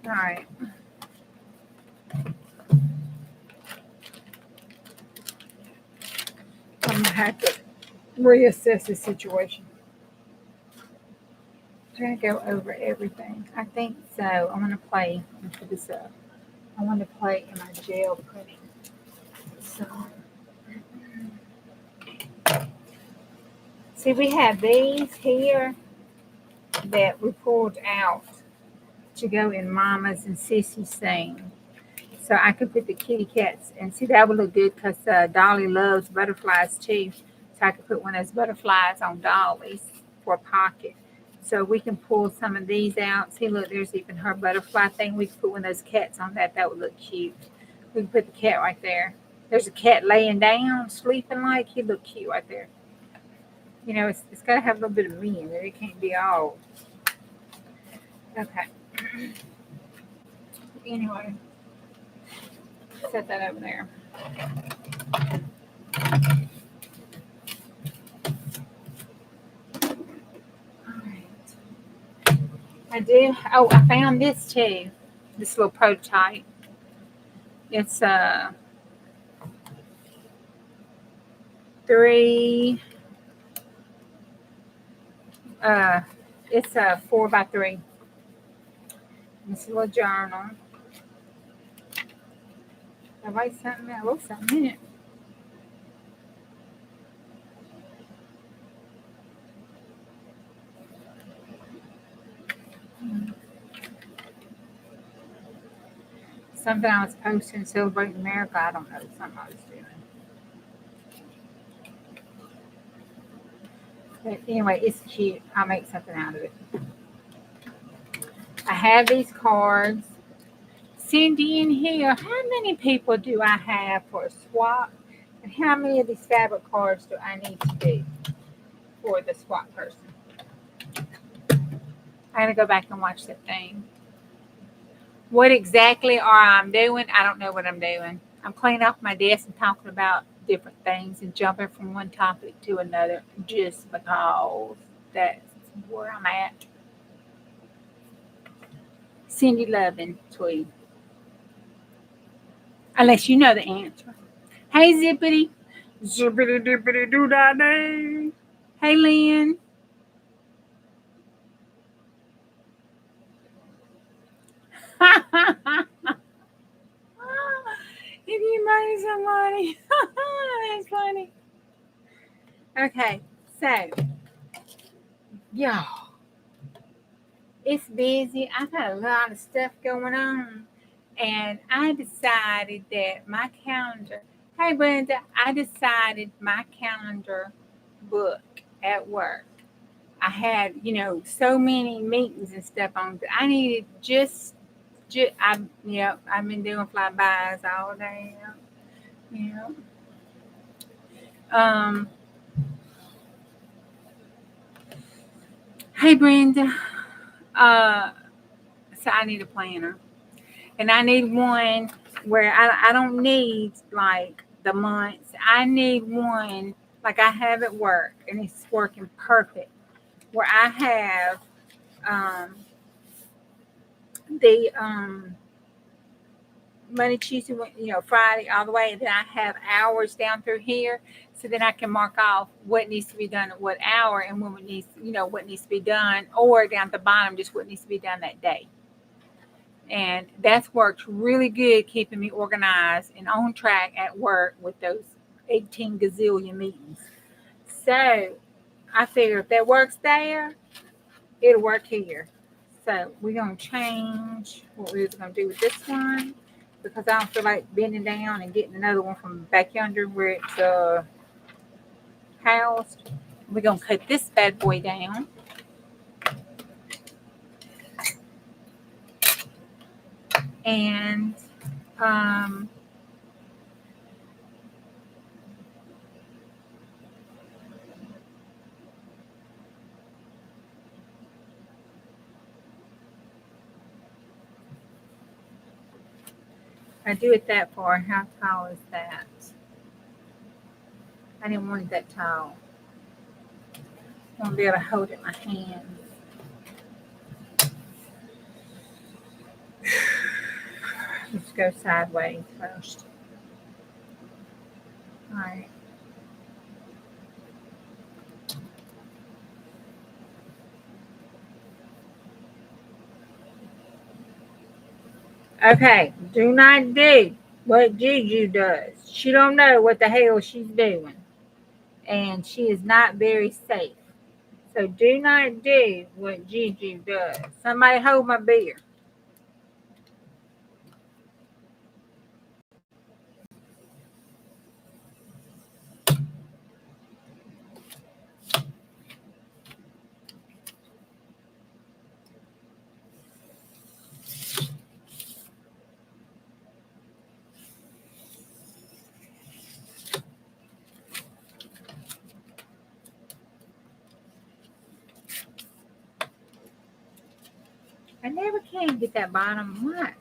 All right. I'm going to have to reassess the situation. I'm going to go over everything. I think so. I want to play. Let me put this up. I want to play in my gel printing. So, see, we have these here that we pulled out to go in Mama's and Sissy's thing. So I could put the kitty cats and see that would look good because Dolly loves butterflies too. So I could put one of those butterflies on Dolly's for a pocket. So we can pull some of these out. See, look, there's even her butterfly thing. We could put one of those cats on that. That would look cute. We can put the cat right there. There's a cat laying down, sleeping like. He'd look cute right there. You know, it's got to have a little bit of me in it. It can't be all. Okay. Anyway, set that over there. I do. Oh, I found this too. This little prototype. It's 3. It's a 4x3. It's a little journal. I write something. I wrote something in it. Something I was posting, celebrating America. I don't know. Something I was doing. But anyway, it's cute. I'll make something out of it. I have these cards. Cindy in here, how many people do I have for a swap? And how many of these fabric cards do I need to do for the swap person? I gotta go back and watch that thing. What exactly are I doing? I don't know what I'm doing. I'm cleaning off my desk and talking about different things and jumping from one topic to another just because that's where I'm at. Cindy Lovin, tweet. Unless you know the answer. Hey, Zippity. Zippity dippity doo da day. Hey, Lynn. If you made some money. That's funny. Okay, so, y'all, it's busy. I've got a lot of stuff going on. And I decided that my calendar, hey, Brenda, I decided my calendar book at work. I had, so many meetings and stuff on. I needed I've been doing flybys all day. Hey, Brenda. So I need a planner, and I need one where I don't need like the months. I need one like I have at work, and it's working perfect. Where I have the Monday, Tuesday, Friday, all the way. And then I have hours down through here, so then I can mark off what needs to be done at what hour and when what needs to be done, or down at the bottom, just what needs to be done that day. And that's worked really good, keeping me organized and on track at work with those 18 gazillion meetings. So I figure if that works there, it'll work here. So we're going to change what we're going to do with this one, because I don't feel like bending down and getting another one from back yonder where it's housed. We're going to cut this bad boy down. And I do it that far. How tall is that? I didn't want it that tall. I want to be able to hold it in my hands. Let's go sideways first. All right. Okay, do not do what Juju does. She don't know what the hell she's doing. And she is not very safe. So do not do what Juju does. Somebody hold my beer. I never can get that bottom one.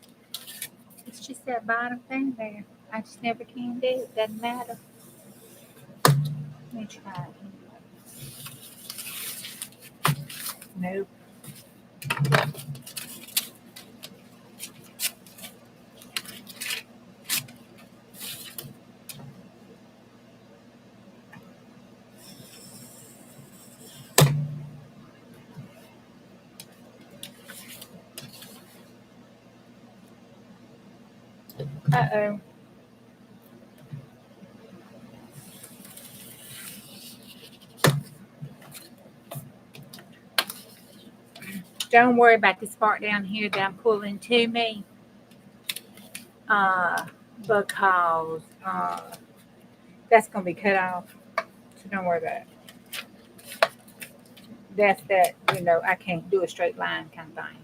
It's just that bottom thing there. I just never can do it. Doesn't matter. Let me try it. Nope. Uh-oh. Don't worry about this part down here that I'm pulling to me. Because that's going to be cut off. So don't worry about it. That's that, I can't do a straight line kind of thing.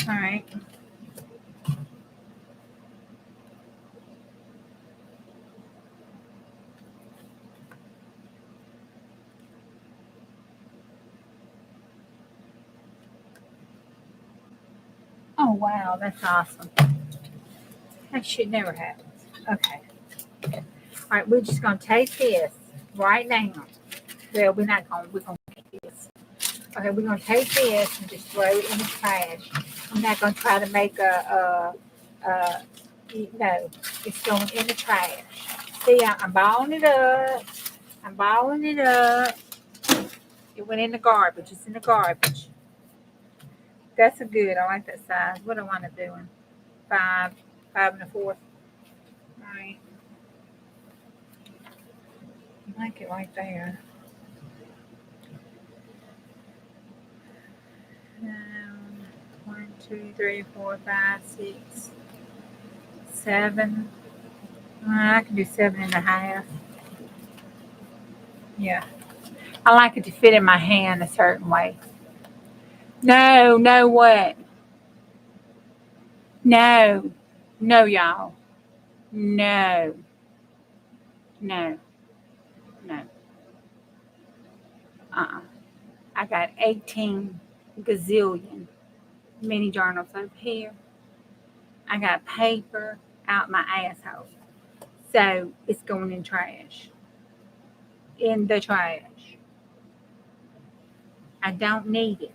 All right. Oh, wow. That's awesome. That should never happen. Okay. All right. We're just going to take this right now. Well, we're going to take this. Okay. We're going to take this and just throw it in the trash. I'm not going to try to make no, it's going in the trash. See, I'm balling it up. I'm balling it up. It went in the garbage. It's in the garbage. That's a good. I like that size. What do I want to do? 5 1/4. All right. I like it right there. 1, 2, 3, 4, 5, 6, 7. I can do 7.5. Yeah. I like it to fit in my hand a certain way. No, what? No, y'all. No, no, no. I got 18 gazillion mini journals over here. I got paper out my asshole. So it's going in trash. In the trash. I don't need it.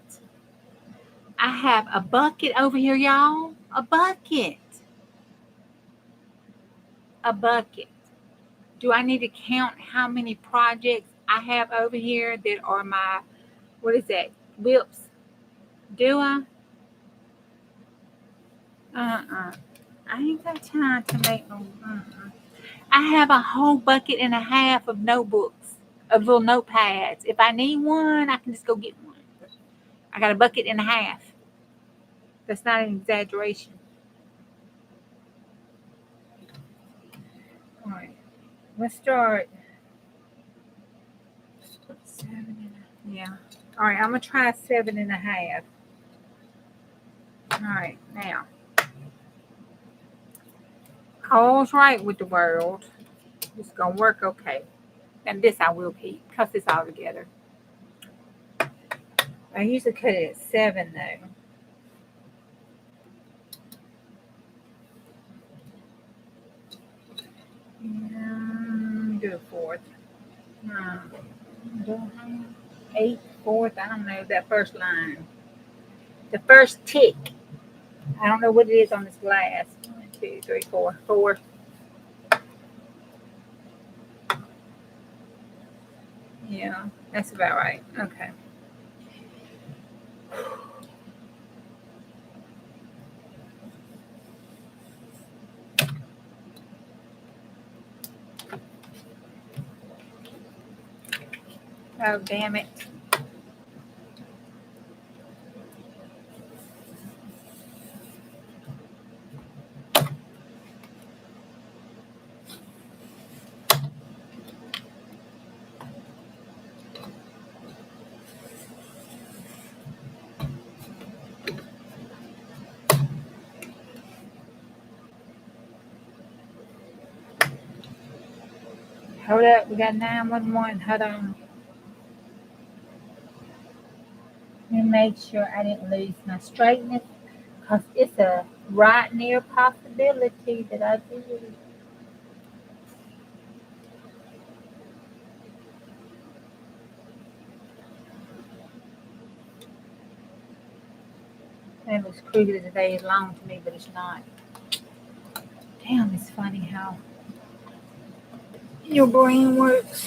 I have a bucket over here, y'all. A bucket. A bucket. Do I need to count how many projects I have over here that are my, what is that, whips? Do I? I ain't got time to make no. I have a whole bucket and a half of notebooks, of little notepads. If I need one, I can just go get one. I got a bucket and a half. That's not an exaggeration. All right, let's start. 7 yeah. All right, I'm gonna try 7.5. All right, now all's right with the world. It's gonna work okay. And this I will keep. Cut this all together. I usually cut it at 7 though. Do a 4th. 8, 4th. I don't know that first line. The first tick. I don't know what it is on this glass. 1, 2, 3, 4. 4. Yeah, that's about right. Okay. Oh, damn it. Hold up. We got 911. Hold on. Let me make sure I didn't lose my straightness because it's a right near possibility that I did. It looks crooked as a day is long to me, but it's not. Damn, it's funny how your brain works.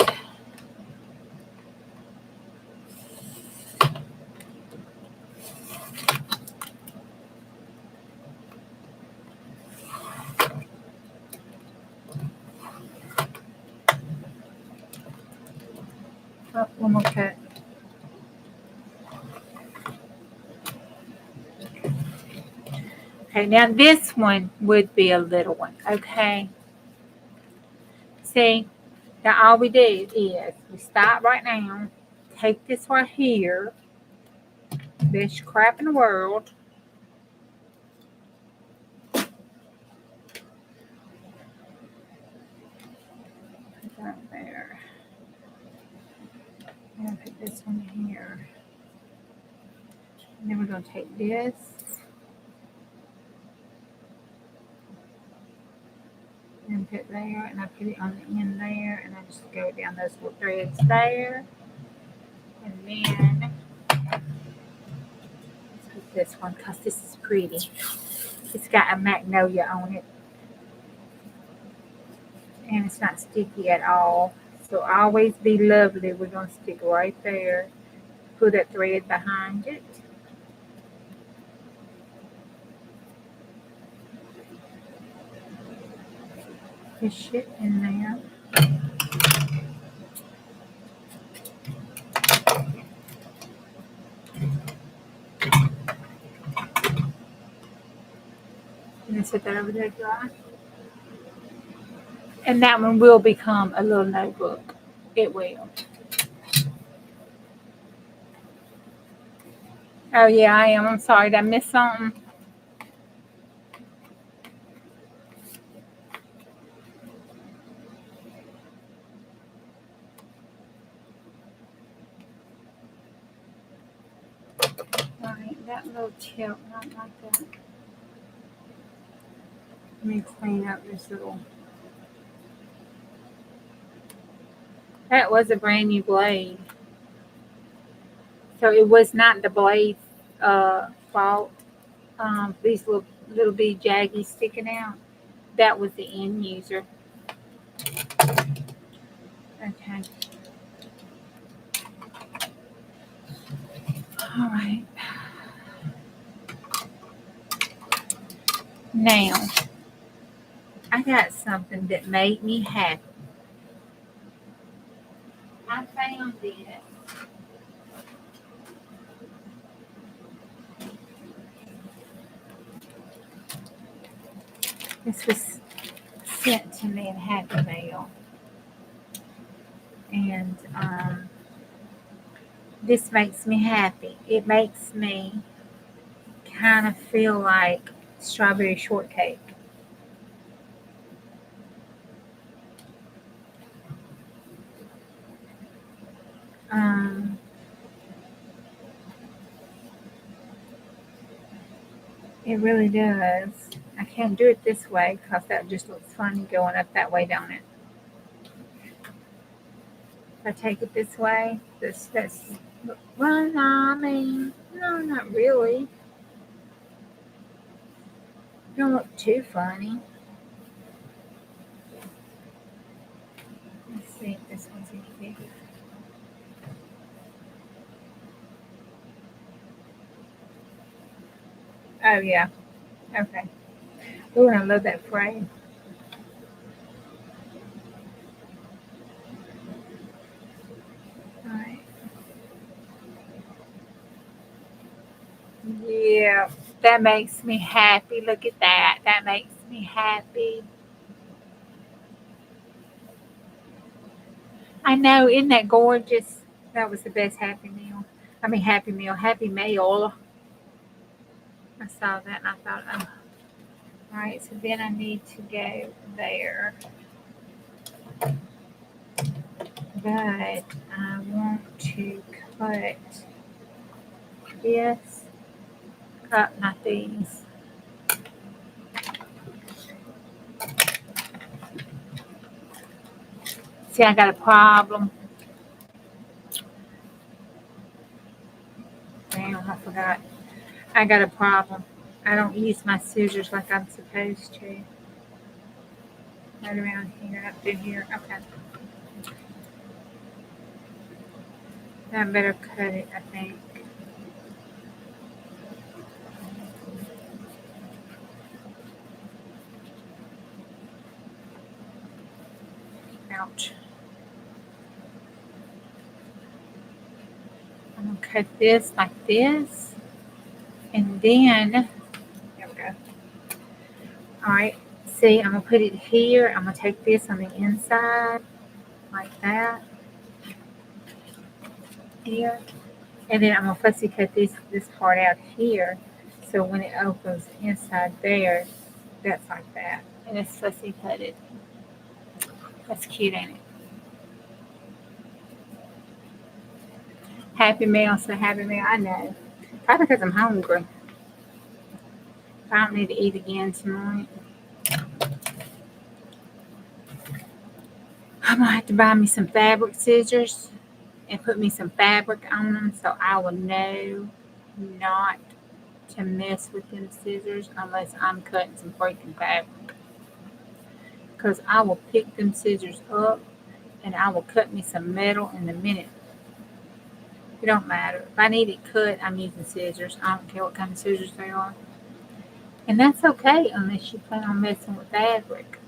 Oh, one more cut. Okay, now this one would be a little one, okay? See, now all we do is we stop right now, take this right here, this crap in the world, put that there, and put this one here. And then we're going to take this, and put there, and I put it on the end there, and I just go down those little threads there. And then let's put this one because this is pretty. It's got a magnolia on it, and it's not sticky at all. So always be lovely. We're going to stick right there. Put that thread behind it. Push it in there. And then set that over there dry. And that one will become a little notebook. It will. Oh yeah, I am. I'm sorry. Did I miss something? Alright, that little tip, not like that. Let me clean up this little. That was a brand new blade. So it was not the blade's fault. These little bitty jaggies sticking out. That was the end user. Okay. All right. Now, I got something that made me happy. I found this. This was sent to me in Happy Mail. And this makes me happy. It makes me kind of feel like strawberry shortcake. It really does. I can't do it this way because that just looks funny going up that way, don't it? If I take it this way, well, no, I mean, no, not really. Don't look too funny. Let's see if this one's any bigger. Oh, yeah. Okay. Ooh, I love that frame. All right. Yeah, that makes me happy. Look at that. That makes me happy. I know. Isn't that gorgeous? That was the best Happy Meal. I mean, Happy Meal. Happy Mail. I saw that and I thought, oh. All right, so then I need to go there. But I want to cut this. Not these. See, I got a problem. Damn, I forgot. I got a problem. I don't use my scissors like I'm supposed to. Right around here, up through here. Okay. I better cut it, I think. Ouch. I'm going to cut this like this. And then, there we go. All right. See, I'm going to put it here. I'm going to take this on the inside like that. Here. And then I'm going to fussy cut this part out here. So when it opens inside there, that's like that. And it's fussy cutted. That's cute, ain't it? Happy meal, so happy meal. I know. Probably because I'm hungry. I don't need to eat again tonight. I'm going to have to buy me some fabric scissors and put me some fabric on them so I will know not to mess with them scissors unless I'm cutting some freaking fabric. Because I will pick them scissors up and I will cut me some metal in a minute. It don't matter. If I need it cut, I'm using scissors. I don't care what kind of scissors they are. And that's okay unless you plan on messing with fabric.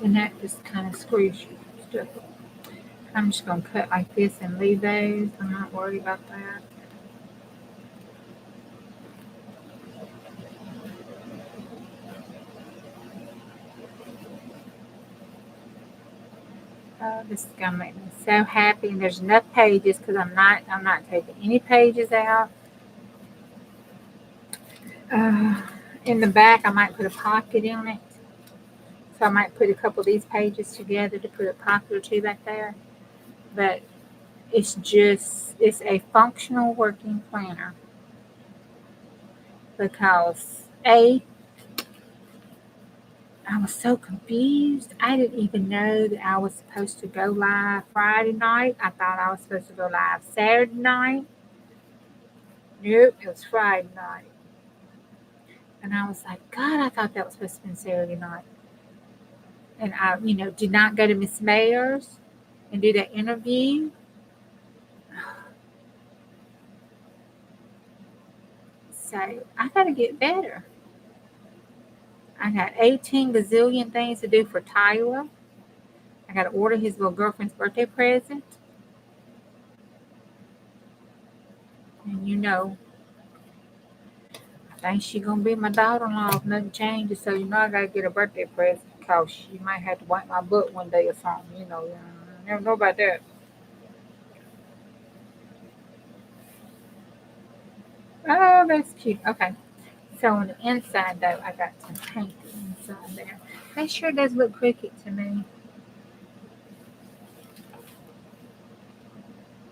And that just kind of screws you stuff up. I'm just going to cut like this and leave those. I'm not worried about that. This is gonna make me so happy. And there's enough pages because I'm not taking any pages out. In the back, I might put a pocket in it. So I might put a couple of these pages together to put a pocket or two back there. But it's a functional working planner because I was so confused. I didn't even know that I was supposed to go live Friday night. I thought I was supposed to go live Saturday night. Nope, it was Friday night. And I was like, God, I thought that was supposed to be Saturday night. And I, did not go to Miss Mayer's and do that interview. So I got to get better. I got 18 gazillion things to do for Tyler. I got to order his little girlfriend's birthday present. And I think she's going to be my daughter-in-law if nothing changes. So, I got to get a birthday present because she might have to wipe my butt one day or something. I never know about that. Oh, that's cute. Okay. So on the inside, though, I got some paint inside there. That sure does look crooked to me.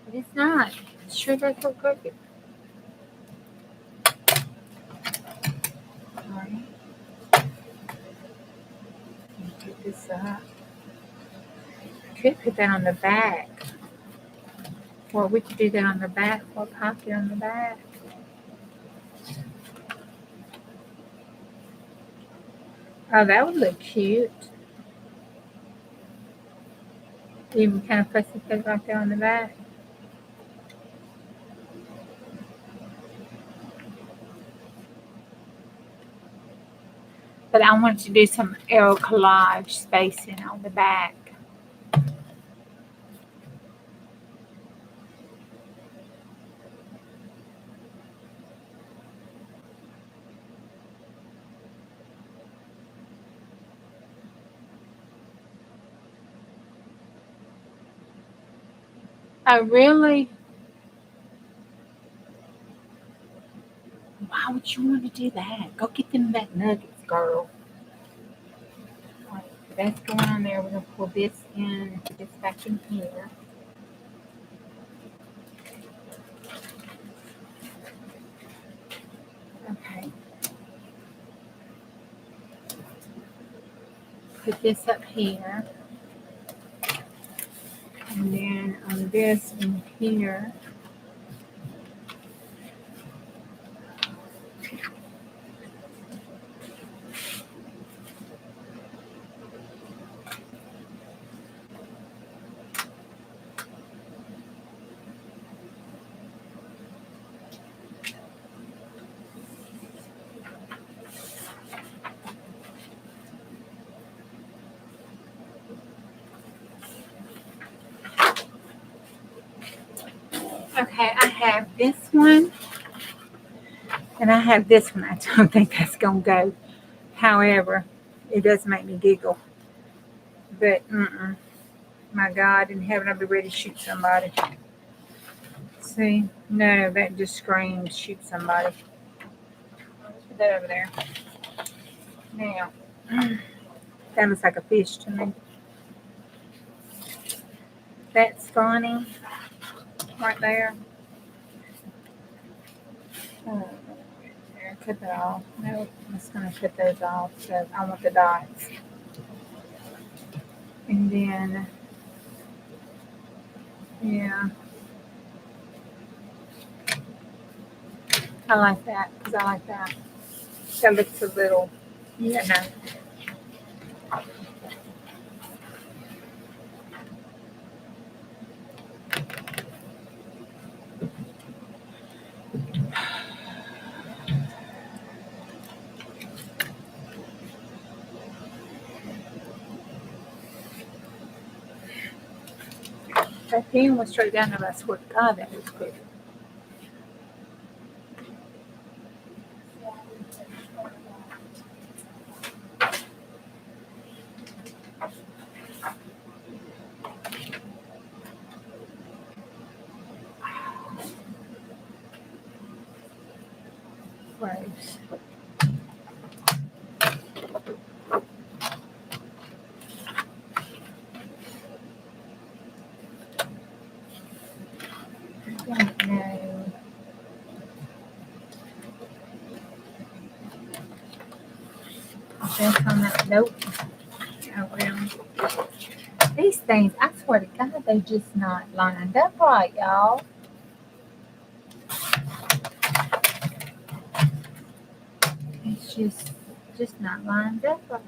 But it's not. It sure does look crooked. All right. Get this up. I could put that on the back. Or we could do that on the back, or pocket on the back. Oh, that would look cute. Even kind of fussy cut right there on the back. But I wanted to do some arrow collage spacing on the back. Oh, really? Why would you want to do that? Go get them nuggets, girl. Right, that's going on there. We're going to pull this in, this back in here. Okay. Put this up here. And then on this in here, Okay, I have this one, and I have this one. I don't think that's going to go. However, it does make me giggle. But, my God, in heaven, I'll be ready to shoot somebody. See? No, that just screams shoot somebody. I'll just put that over there. Now, that looks like a fish to me. That's funny. Right there. Oh, there, cut that off. No, I'm just going to cut those off because I want the dots. And then, yeah, I like that because I like that. That looks a little, you know. That pen was straight down there, but I swear to God, that was quick. Gross. I don't know. I think on that. Nope. Oh, well. These things, I swear to God, they just not lined up right, y'all. It's just not lined up right.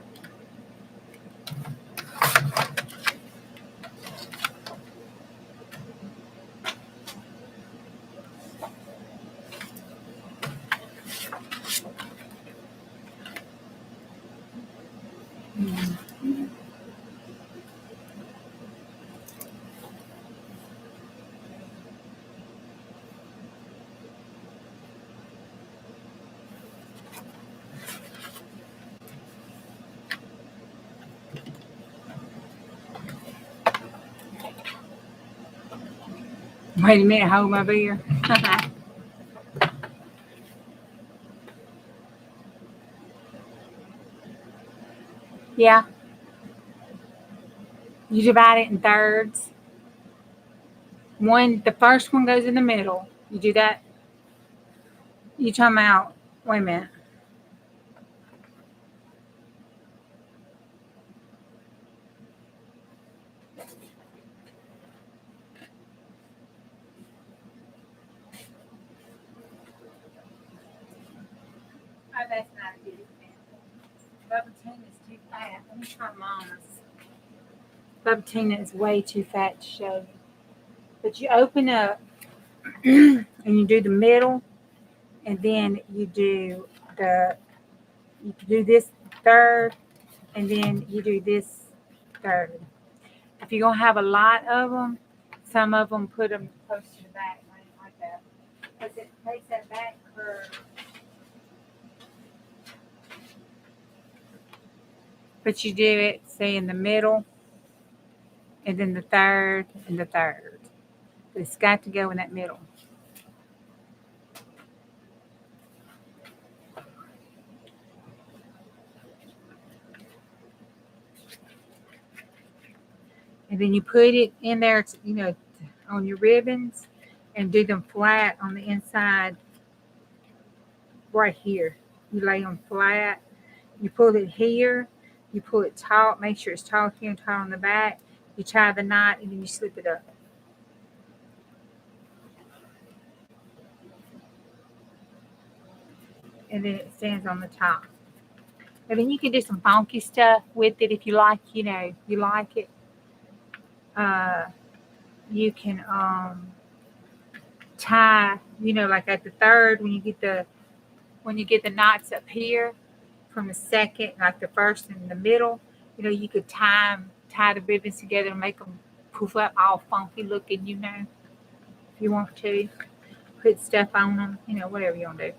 Wait a minute, hold my beer. Yeah, you divide it in thirds. The first one goes in the middle. You do that. You talking about? Wait a minute. Oh, that's not a good example. Bubba is too fat. Let me try Mama's. Bubba is way too fat to show you. But you open up and you do the middle, and then you do this third, and then you do this third. If you're gonna have a lot of them, some of them put them close to the back, like that, because it makes that back curve. But you do it, say, in the middle, and then the third, and the third. It's got to go in that middle. And then you put it in there, on your ribbons, and do them flat on the inside right here. You lay them flat. You pull it here. You pull it taut. Make sure it's taut here and taut on the back. You tie the knot, and then you slip it up. And then it stands on the top. And then you can do some funky stuff with it if you like, you like it. You can tie, like at the third when you get the knots up here from the second, like the first and the middle, you could tie the ribbons together and make them poof up all funky looking, you want to. Put stuff on them, whatever you want to do.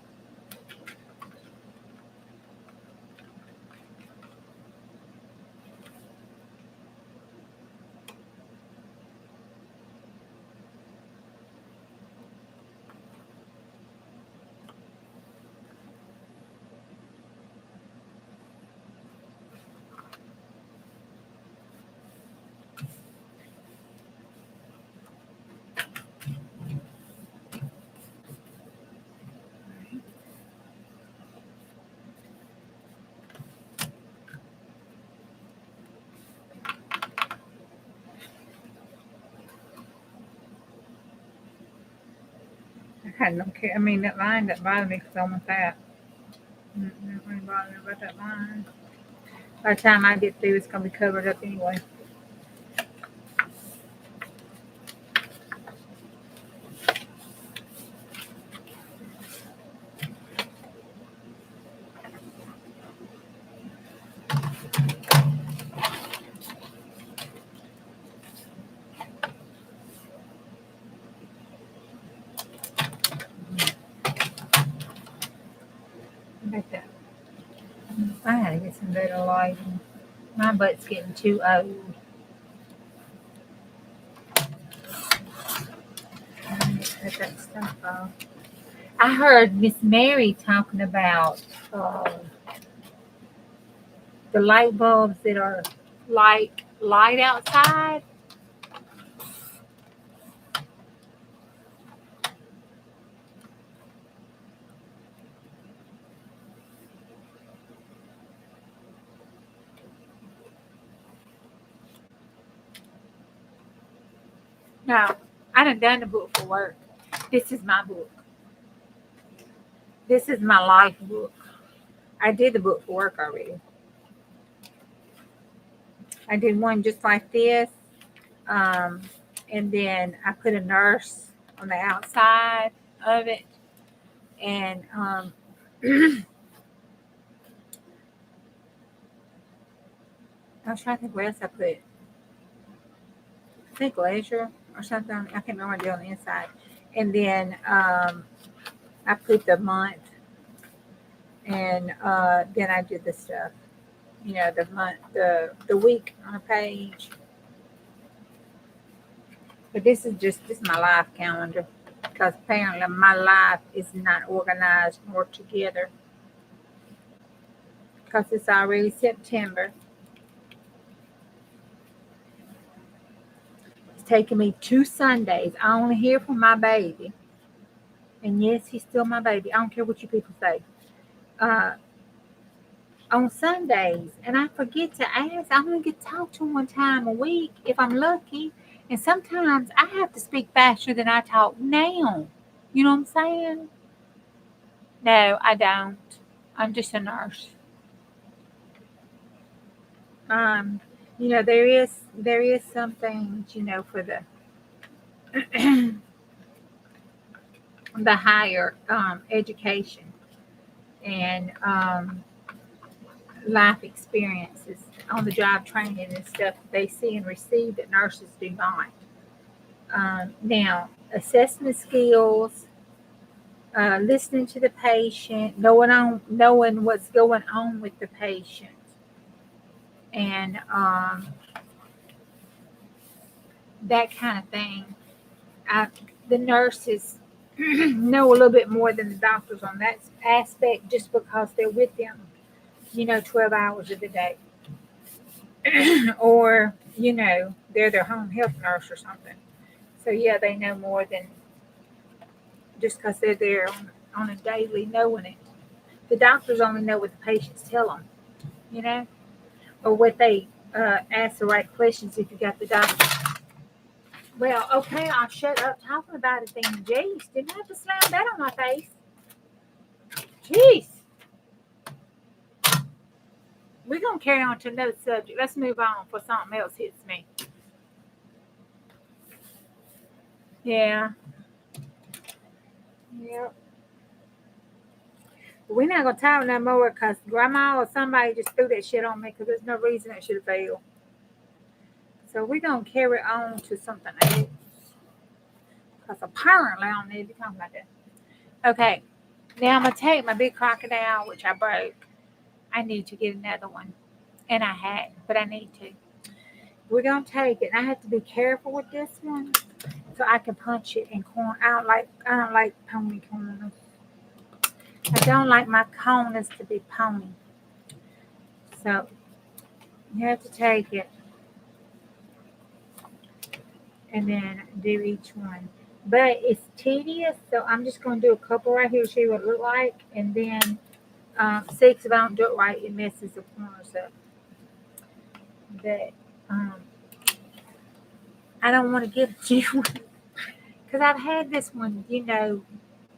I don't care. I mean, that line doesn't bother me because I want that. Don't really bother me about that line. By the time I get through, it's going to be covered up anyway. Like that. I gotta get some better lighting. My butt's getting too old. Cut that stuff off. I heard Miss Mary talking about the light bulbs that are like light outside. No, I done the book for work. This is my book. This is my life book. I did the book for work already. I did one just like this. And then I put a nurse on the outside of it. And I was trying to think what else I put. I think leisure or something. I can't remember what I did on the inside. And then I put the month. And then I did the stuff. The month, the week on a page. But this is my life calendar. Because apparently my life is not organized nor together. Because it's already September. It's taken me 2 Sundays. I only hear from my baby. And yes, he's still my baby. I don't care what you people say. On Sundays. And I forget to ask. I only get to talk to him 1 time a week if I'm lucky. And sometimes I have to speak faster than I talk now. You know what I'm saying? No, I don't. I'm just a nurse. There is some things, for the the higher education and life experiences, on the job training and stuff they see and receive that nurses do not. Now, assessment skills, listening to the patient, knowing what's going on with the patient, and that kind of thing. The nurses know a little bit more than the doctors on that aspect, just because they're with them, 12 hours of the day, or they're their home health nurse or something. So yeah, they know more than just because they're there on a daily knowing it. The doctors only know what the patients tell them, or what they ask the right questions if you got the doctor. Well, okay, I'll shut up talking about it then. Jeez, didn't I have to slam that on my face? Jeez. We're going to carry on to another subject. Let's move on before something else hits me. Yeah. Yep. We're not going to talk no more because Grandma or somebody just threw that shit on me because there's no reason it should have failed. So we're going to carry on to something else. Because apparently I don't need to be talking about that. Okay. Now I'm going to take my big crocodile, which I broke. I need to get another one. And I hadn't, but I need to. We're going to take it. I have to be careful with this one so I can punch it in corn. I don't like pony corners. I don't like my corners to be pony. So you have to take it and then do each one. But it's tedious, so I'm just going to do a couple right here to show you what it looks like. And then 6, if I don't do it right, it messes the corners up. But I don't want to give it to you because I've had this one,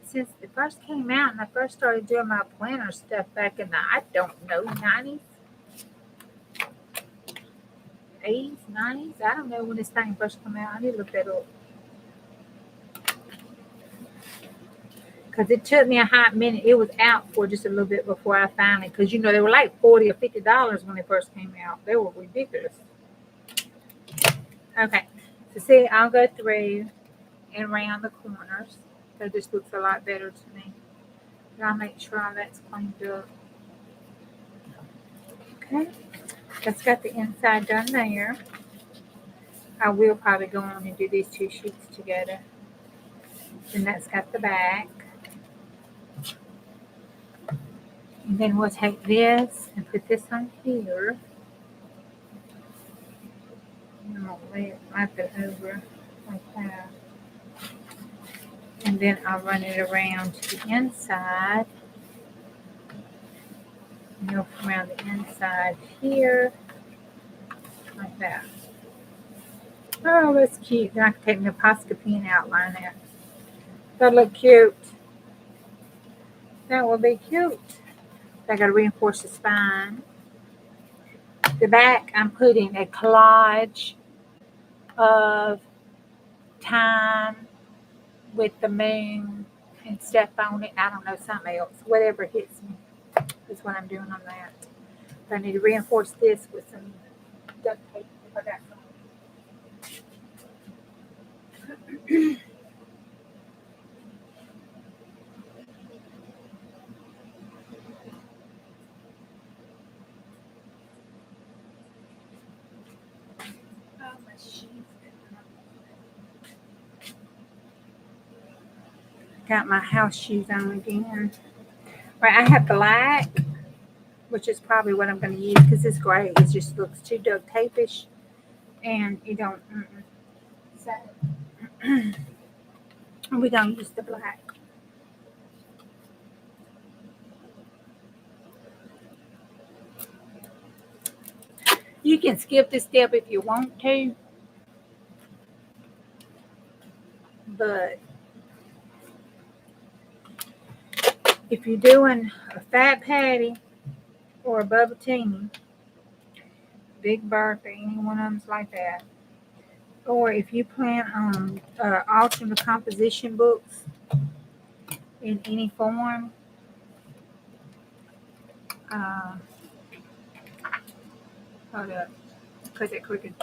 since it first came out and I first started doing my planner stuff back in the, I don't know, 90s, 80s, 90s. I don't know when this thing first came out. I need to look that up. Because it took me a hot minute. It was out for just a little bit before I finally, because they were like $40 or $50 when they first came out. They were ridiculous. Okay, so see, I'll go through and around the corners. So this looks a lot better to me. And I'll make sure all that's cleaned up. Okay, that's got the inside done there. I will probably go on and do these 2 sheets together. And that's got the back. And then we'll take this and put this on here. And I'll wrap it over like that. And then I'll run it around to the inside. And you'll come around the inside here. Like that. Oh, that's cute. Then I can take my Posca pen outline there. That'll look cute. That will be cute. I got to reinforce the spine. The back, I'm putting a collage of time with the moon and stuff on it. I don't know, something else. Whatever hits me is what I'm doing on that. So I need to reinforce this with some duct tape if I got some. Got my house shoes on again. Right, I have black, which is probably what I'm going to use because this gray, it just looks too duct tape-ish, and you don't. So we don't use the black. You can skip this step if you want to, but if you're doing a fat patty or a bubble teeny, Big Bertha, any one of them's like that, or if you plan on altering the composition books in any form, hold up, cut that crooked.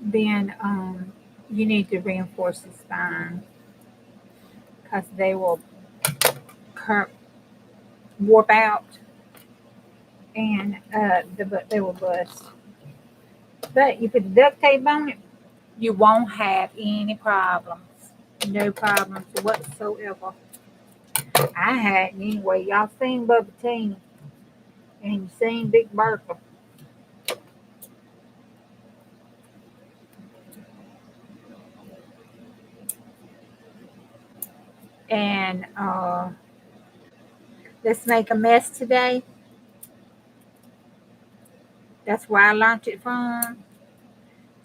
Then you need to reinforce the spine because they will warp out and they will bust. But you put the duct tape on it, you won't have any problems. No problems whatsoever. I hadn't anyway. Y'all seen Bubba Teen and you seen Big Bertha. And let's make a mess today. That's where I learned it from.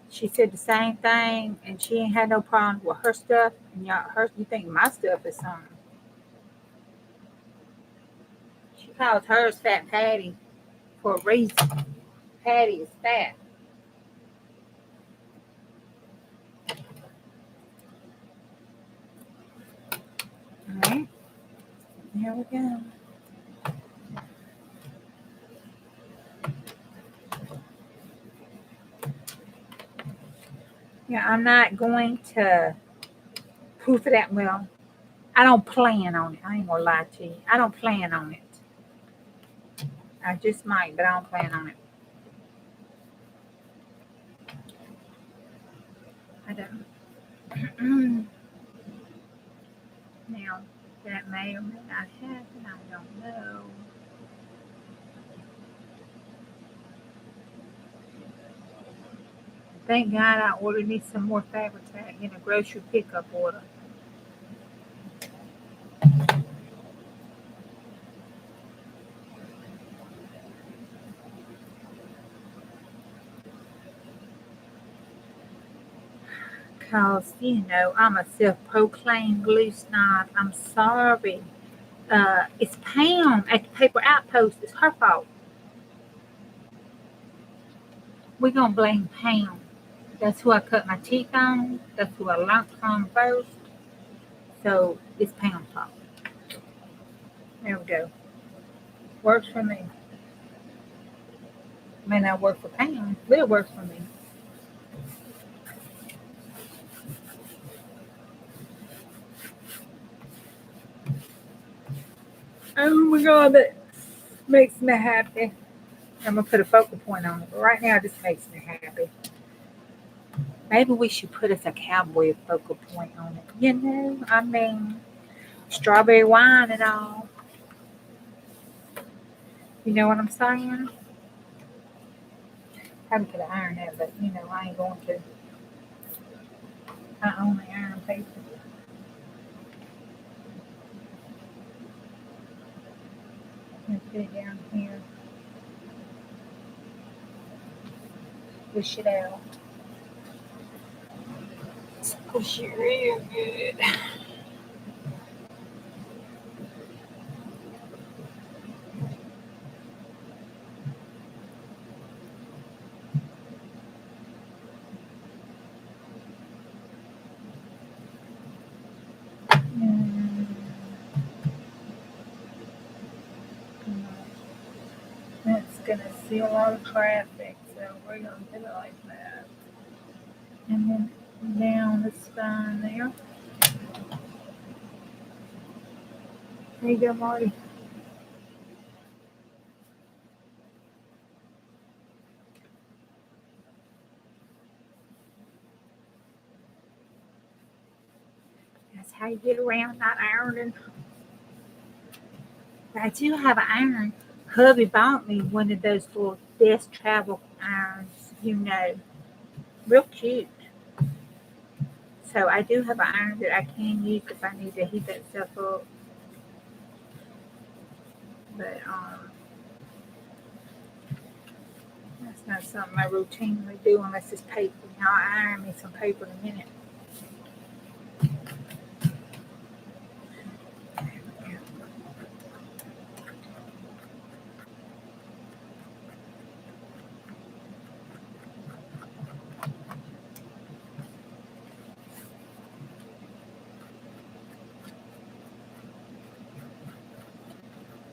She said the same thing, and she ain't had no problem with her stuff. And you think my stuff is something. She calls hers Fat Patty for a reason. Patty is fat. All right. Here we go. Yeah, I'm not going to proof it out. Well, I don't plan on it. I ain't gonna lie to you. I don't plan on it. I just might, but I don't plan on it. I don't. Now, that may or may not happen. I don't know. Thank God I ordered me some more fabric tag in a grocery pickup order. Because, I'm a self-proclaimed glue snob. I'm sorry. It's Pam at the Paper Outpost. It's her fault. We're going to blame Pam. That's who I cut my teeth on. That's who I learned from first. So it's Pam's fault. There we go. Works for me. May not work for Pam, but it works for me. Oh my God, that makes me happy. I'm going to put a focal point on it, but right now it just makes me happy. Maybe we should put us a cowboy focal point on it. I mean, strawberry wine and all. You know what I'm saying? Probably could iron it, but I ain't going to. I only iron paper. I'm put it down here. Push it out. Push it real good. Mm, that's gonna seal all the traffic, so we're gonna do it like that. And then down the spine there. There you go, Marty. That's how you get around not ironing. I do have an iron. Hubby bought me one of those little desk travel irons, real cute. So I do have an iron that I can use if I need to heat that stuff up. But that's not something I routinely do unless it's paper. I'll iron me some paper in a minute.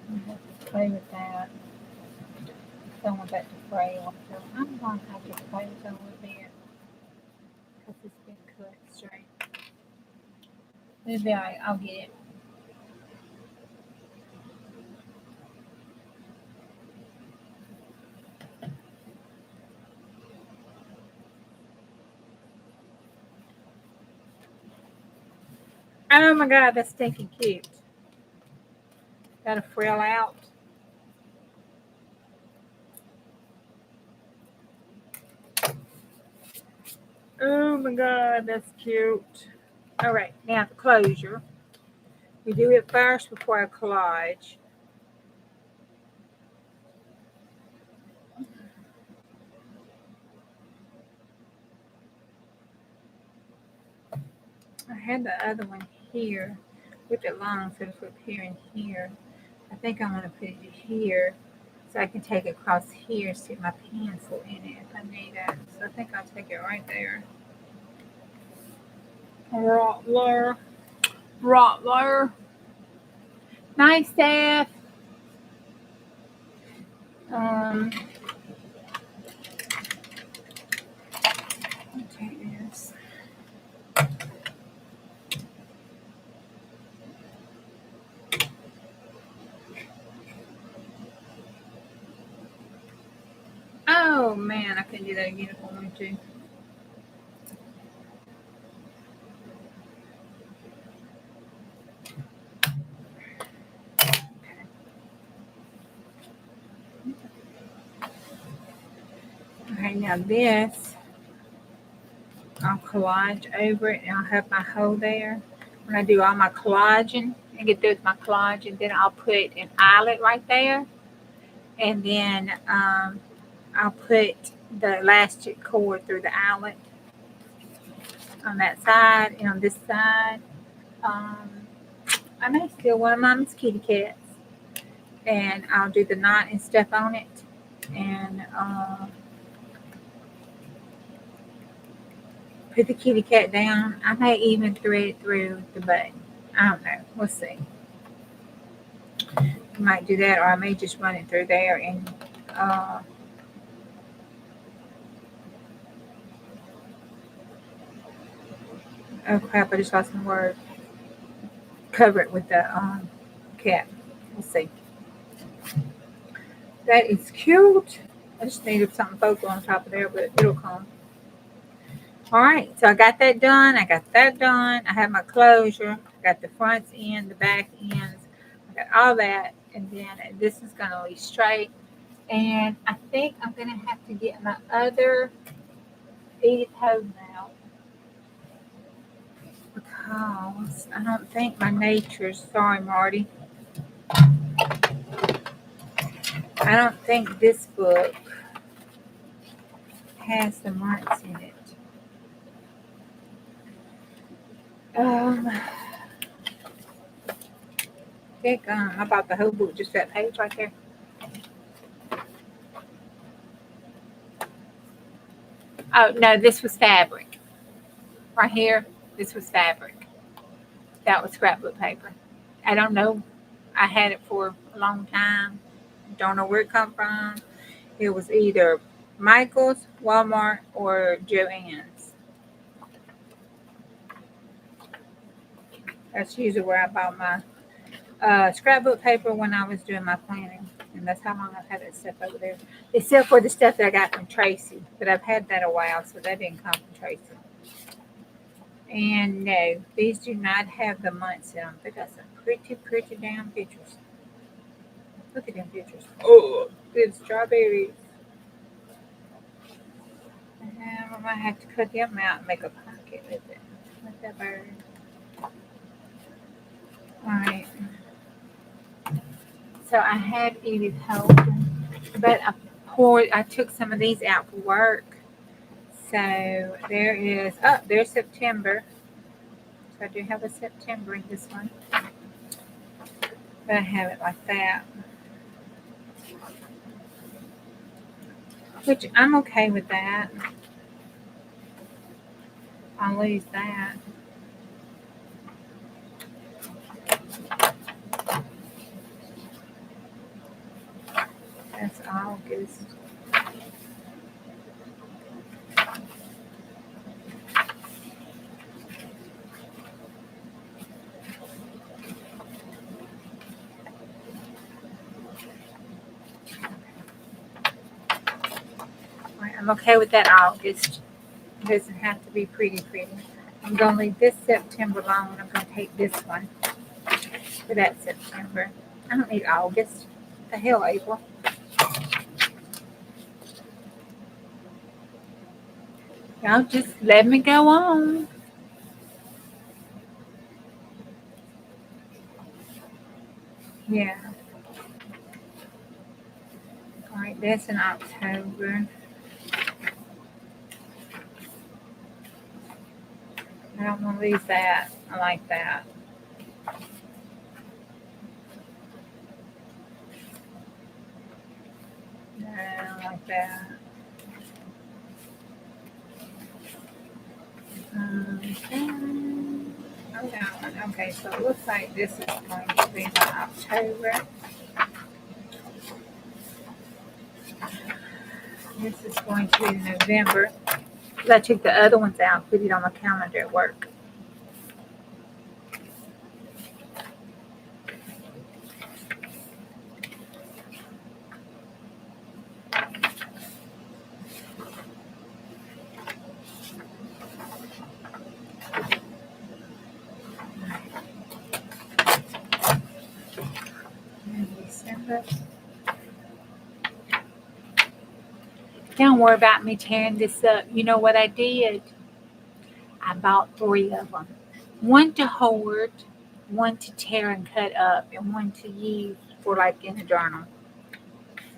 I have to play with that. I don't want that to fray off. So I'm going to have to play with it a little bit because it's been cut straight. It'll be alright. I'll get it. Oh my God, that's stinking cute. Got to frill out. Oh my God, that's cute. All right, now the closure. We do it first before I collage. I had the other one here with it long, so it's up here and here. I think I'm going to put it here so I can take it across here and stick my pencil in it if I need it. So I think I'll take it right there. Rottler. Rottler. Nice, Steph. I'll take this. Oh man, I couldn't do that again if I wanted to. Okay, now this, I'll collage over it and I'll have my hole there. When I do all my collaging and get through with my collaging, then I'll put an eyelet right there. And then I'll put the elastic cord through the eyelet on that side and on this side. I may steal one of Mama's kitty cats. And I'll do the knot and stuff on it. And put the kitty cat down. I may even thread it through the button. I don't know. We'll see. I might do that, or I may just run it through there and oh crap! I just lost my word. Cover it with the cat. We'll see. That is cute. I just needed something focal on top of there, but it'll come. All right, so I got that done. I got that done. I have my closure. I got the fronts in, the back ends. I got all that. And then this is going to lay straight. And I think I'm going to have to get my other beaded hose out. Because I don't think my nature's, sorry Marty. I don't think this book has the months in it. I bought the whole book, just that page right there. Oh, no, this was fabric. Right here, this was fabric. That was scrapbook paper. I don't know. I had it for a long time. Don't know where it come from. It was either Michael's, Walmart, or Joann's. That's usually where I bought my scrapbook paper when I was doing my planning. And that's how long I've had that stuff over there. Except for the stuff that I got from Tracy. But I've had that a while, so that didn't come from Tracy. And no, these do not have the months in them. They got some pretty, pretty damn pictures. Look at them pictures. Oh, good strawberries. And I might have to cut them out and make a pocket with it. With that bird. Alright. So I have Edith Holden, but I took some of these out for work. So there's September. So I do have a September in this one. But I have it like that. Which I'm okay with that. I'll lose that. That's August. I'm okay with that August. It doesn't have to be pretty. I'm going to leave this September alone. I'm going to take this one for that September. I don't need August. What the hell, April? Y'all just let me go on. Yeah. All right, that's in October. I don't want to lose that. I like that. No, I don't like that. Okay, so it looks like this is going to be my October. This is going to be November. I took the other ones out, put it on my calendar at work. Don't worry about me tearing this up. You know what I did? I bought 3 of them. One to hoard, one to tear and cut up, and one to use for like in a journal.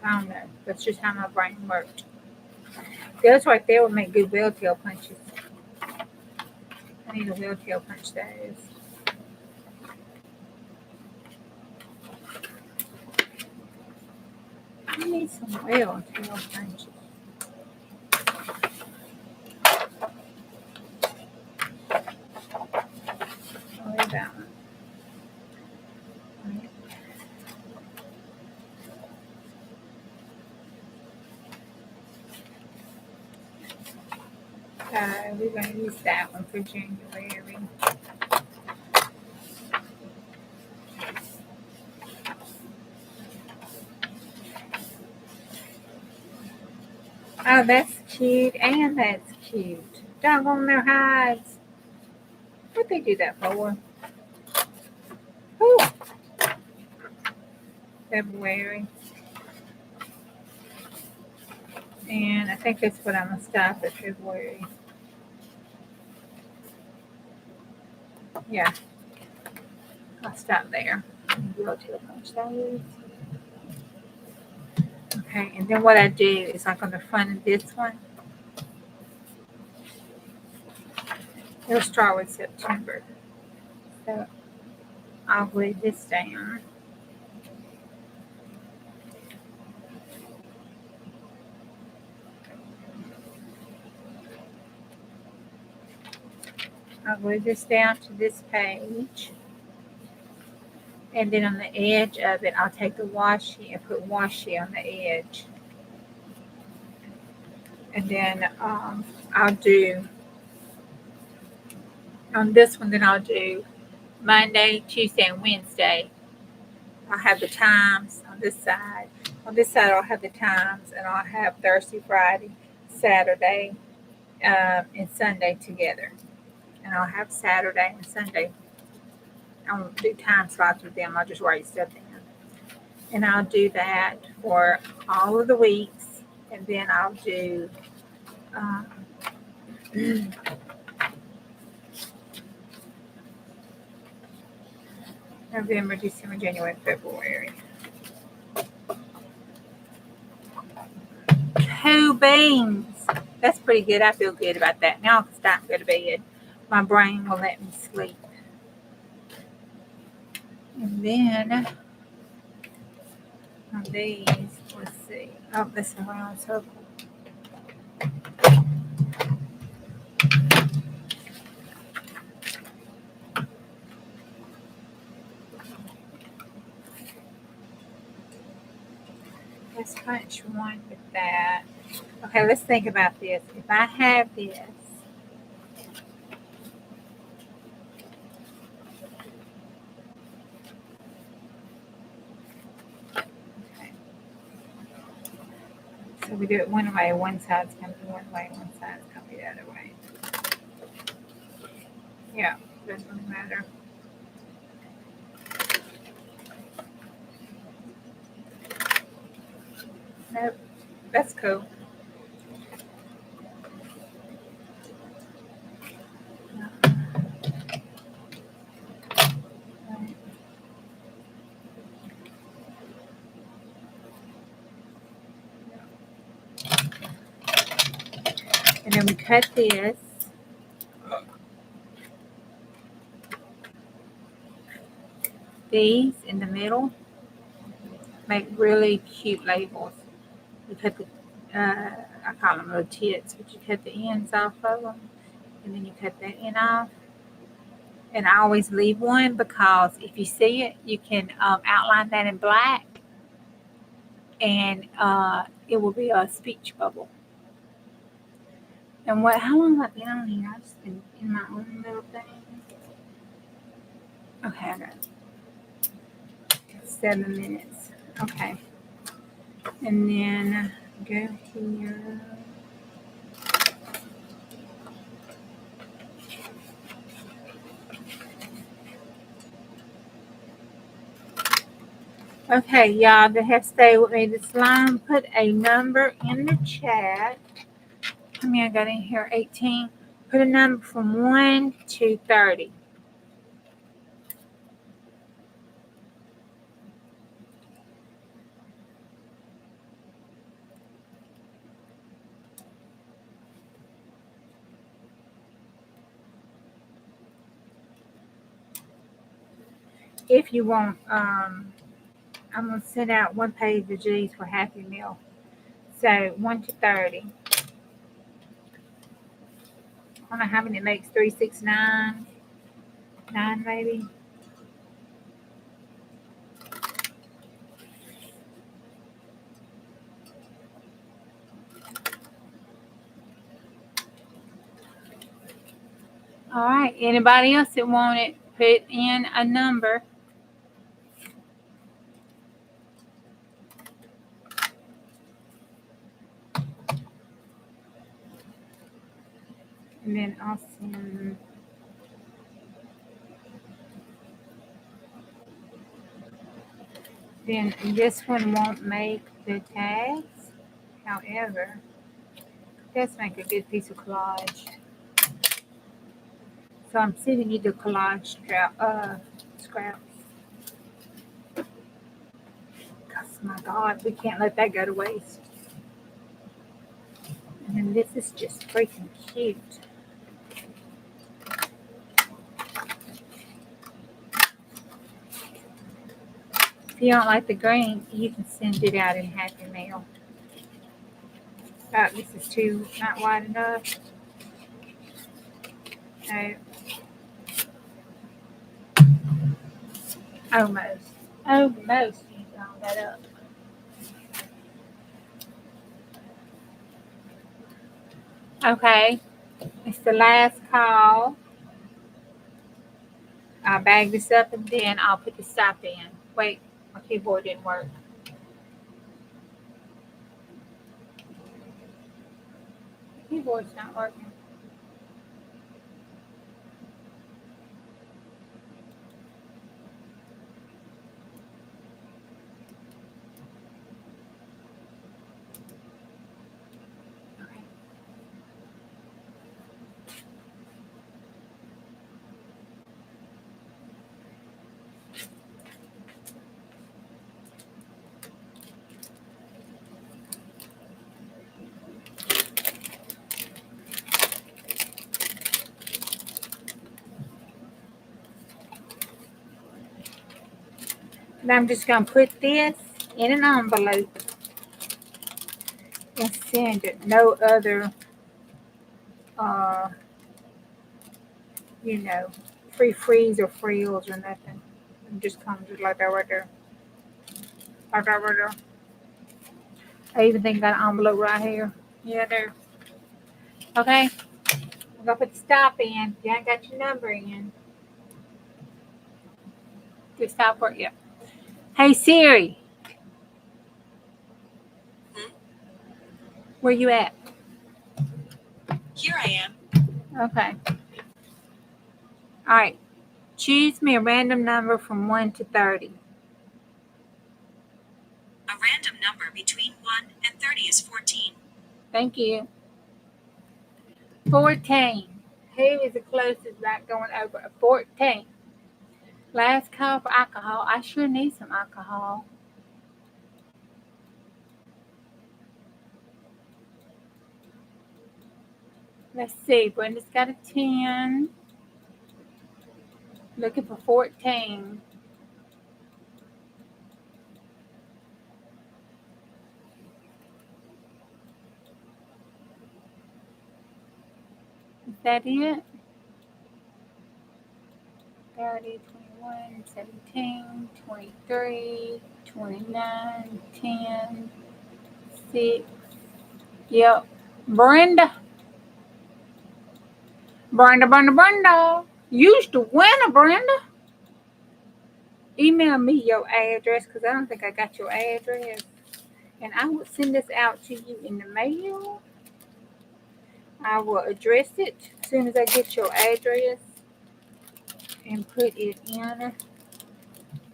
I don't know. That's just how my brain worked. Those right there would make good wheel tail punches. I need a wheel tail punch those. I need some wheel tail punches. I'll leave that one. We're going to use that one for January. Oh, that's cute, and that's cute. Doggone their hides. What'd they do that for? Ooh. February. And I think that's what I'm going to stop at February. Yeah. I'll stop there. Go to punch those. Okay, and then what I do is like on the front of this one, it'll start with September. So I'll glue this down. I'll glue this down to this page. And then on the edge of it, I'll take the washi and put washi on the edge. And then I'll do, on this one, then I'll do Monday, Tuesday, and Wednesday. I'll have the times on this side. On this side, I'll have the times, and I'll have Thursday, Friday, Saturday, and Sunday together. And I'll have Saturday and Sunday. I won't do time slots with them. I'll just write stuff in. And I'll do that for all of the weeks. And then I'll do November, December, January, February. Cool beans. That's pretty good. I feel good about that. Now I can stop and go to bed. My brain will let me sleep. And then on these, let's see. Oh, this is a round circle. Let's punch one with that. Okay, let's think about this. If I have this, okay. So we do it one way, one side's going to be one way, one side's going to be the other way. Yeah, doesn't matter. Nope, that's cool. And then we cut this. These in the middle make really cute labels. You cut the, I call them little tits, but you cut the ends off of them, and then you cut that end off. And I always leave one because if you see it, you can outline that in black, and it will be a speech bubble. And how long have I been on here? I've just been in my own little thing. Okay, I got 7 minutes. Okay. And then go here. Okay, y'all that have stayed with me this long, put a number in the chat. How many I got in here? 18. Put a number from 1 to 30. If you want, I'm going to send out one page of G's for Happy Meal. So 1 to 30. I don't know how many it makes. 3, 6, 9. 9 maybe. All right. Anybody else that want it, put in a number. And then I'll send. Then this one won't make the tags. However, it does make a good piece of collage. So I'm sending you the collage scraps. Because my God, we can't let that go to waste. And then this is just freaking cute. If you don't like the green, you can send it out in Happy Mail. This is too not wide enough. No. Almost. Almost you found that up. Okay. It's the last call. I'll bag this up and then I'll put the stop in. Wait, my keyboard didn't work. The keyboard's not working. Okay. And I'm just going to put this in an envelope and send it. No other, free freeze or frills or nothing. It just comes just like that right there. Like that right there. I even think got an envelope right here. Yeah, there. Okay. I'm going to put the stop in. You ain't got your number in. Do stop work? Yeah. Hey, Siri. Where you at? Here I am. Okay. All right. Choose me a random number from 1 to 30. A random number between 1 and 30 is 14. Thank you. 14. Who is the closest without going over a 14? Last call for alcohol. I sure need some alcohol. Let's see. Brenda's got a 10. Looking for 14. Is that it? 30, 21, 17, 23, 29, 10, 6. Yep. Brenda. Brenda. You used to win, Brenda. Email me your address because I don't think I got your address. And I will send this out to you in the mail. I will address it as soon as I get your address and put it in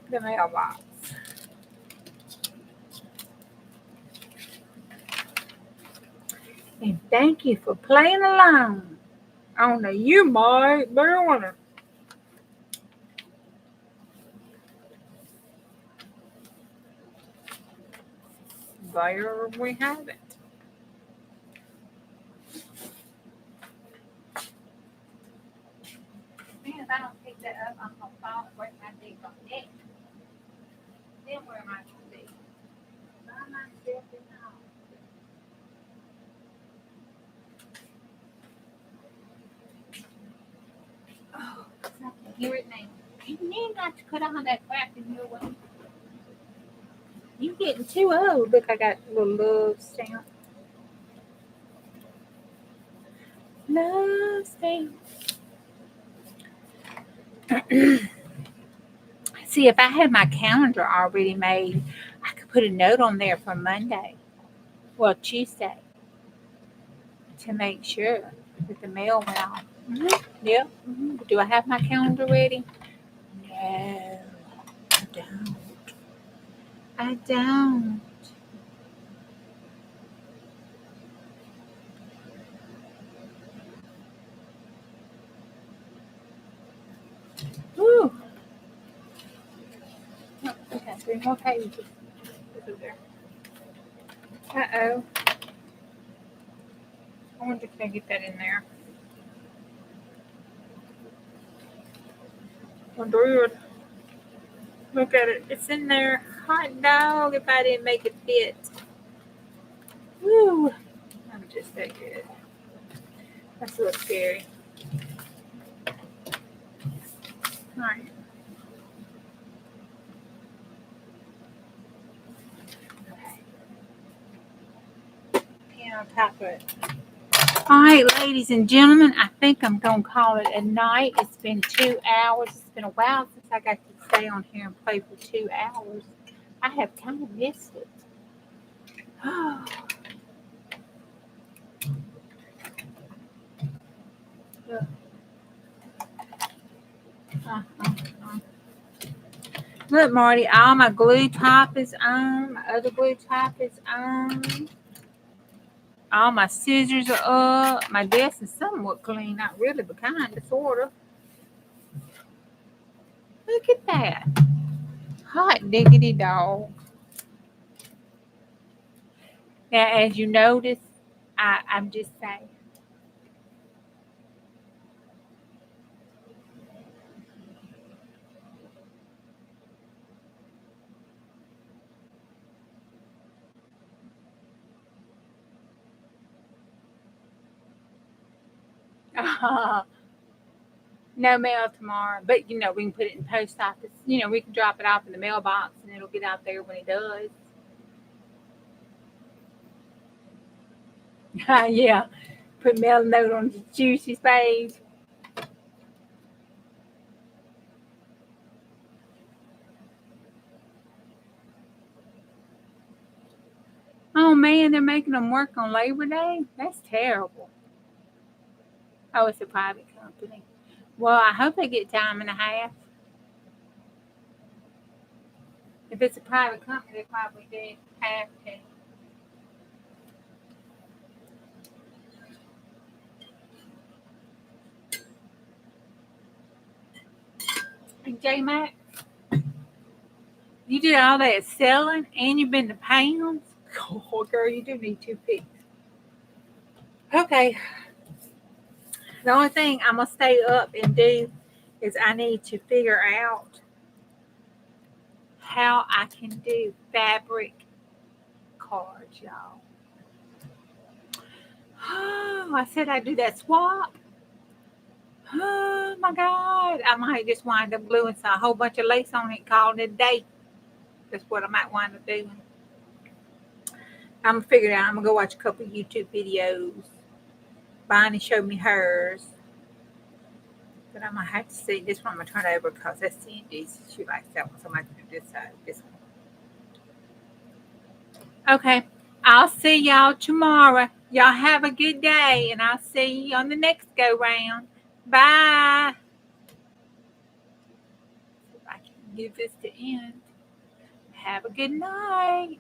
the mailbox. And thank you for playing along on the You Might Be a Winner. There we have it. Man, if I don't pick that up, I'm going to fall and break my big neck. Then where am I going to be? By myself in the house. Oh, I can hear it now. You need not to cut on that crap in your way. You getting too old. Look, I got a little love stamp. Love stamp. See, if I had my calendar already made, I could put a note on there for Monday. Well, Tuesday. To make sure that the mail went off. Mm-hmm. Yep. Mm-hmm. Do I have my calendar ready? No, I don't. I don't. Woo. Oh, okay, 3 more pages. Uh-oh. I wonder if I get that in there. Wonder. Look at it. It's in there. Hot dog if I didn't make it fit. Woo. I'm just that good. That's a little scary. All right. Pen on top of it. All right, ladies and gentlemen, I think I'm going to call it a night. It's been 2 hours. It's been a while since I got to stay on here and play for 2 hours. I have kind of missed it. Oh. Look, Marty, all my glue top is on. My other glue top is on. All my scissors are up. My desk is somewhat clean. Not really, but kind of, sort of. Look at that. Hot diggity dog. Now, as you notice, I'm just saying. No mail tomorrow, but we can put it in the post office. We can drop it off in the mailbox and it'll get out there when it does. Yeah, put mail note on Juicy's page. Oh man, they're making them work on Labor Day? That's terrible. Oh, it's a private company. Well, I hope they get time and a half. If it's a private company, they probably do have to. And J Mac, you did all that selling and you've been to pounds? Oh, girl, you do need 2 feet. Okay. The only thing I'm going to stay up and do is I need to figure out how I can do fabric cards, y'all. Oh, I said I'd do that swap. Oh, my God. I might just wind up gluing a whole bunch of lace on it, calling it a day. That's what I might wind up doing. I'm going to figure it out. I'm going to go watch a couple of YouTube videos. Bonnie showed me hers. But I'm going to have to see. This one I'm going to turn over because that's Cindy's. She likes that one. So I'm going to do this side. This one. Okay. I'll see y'all tomorrow. Y'all have a good day. And I'll see you on the next go round. Bye. If I can get this to end. Have a good night.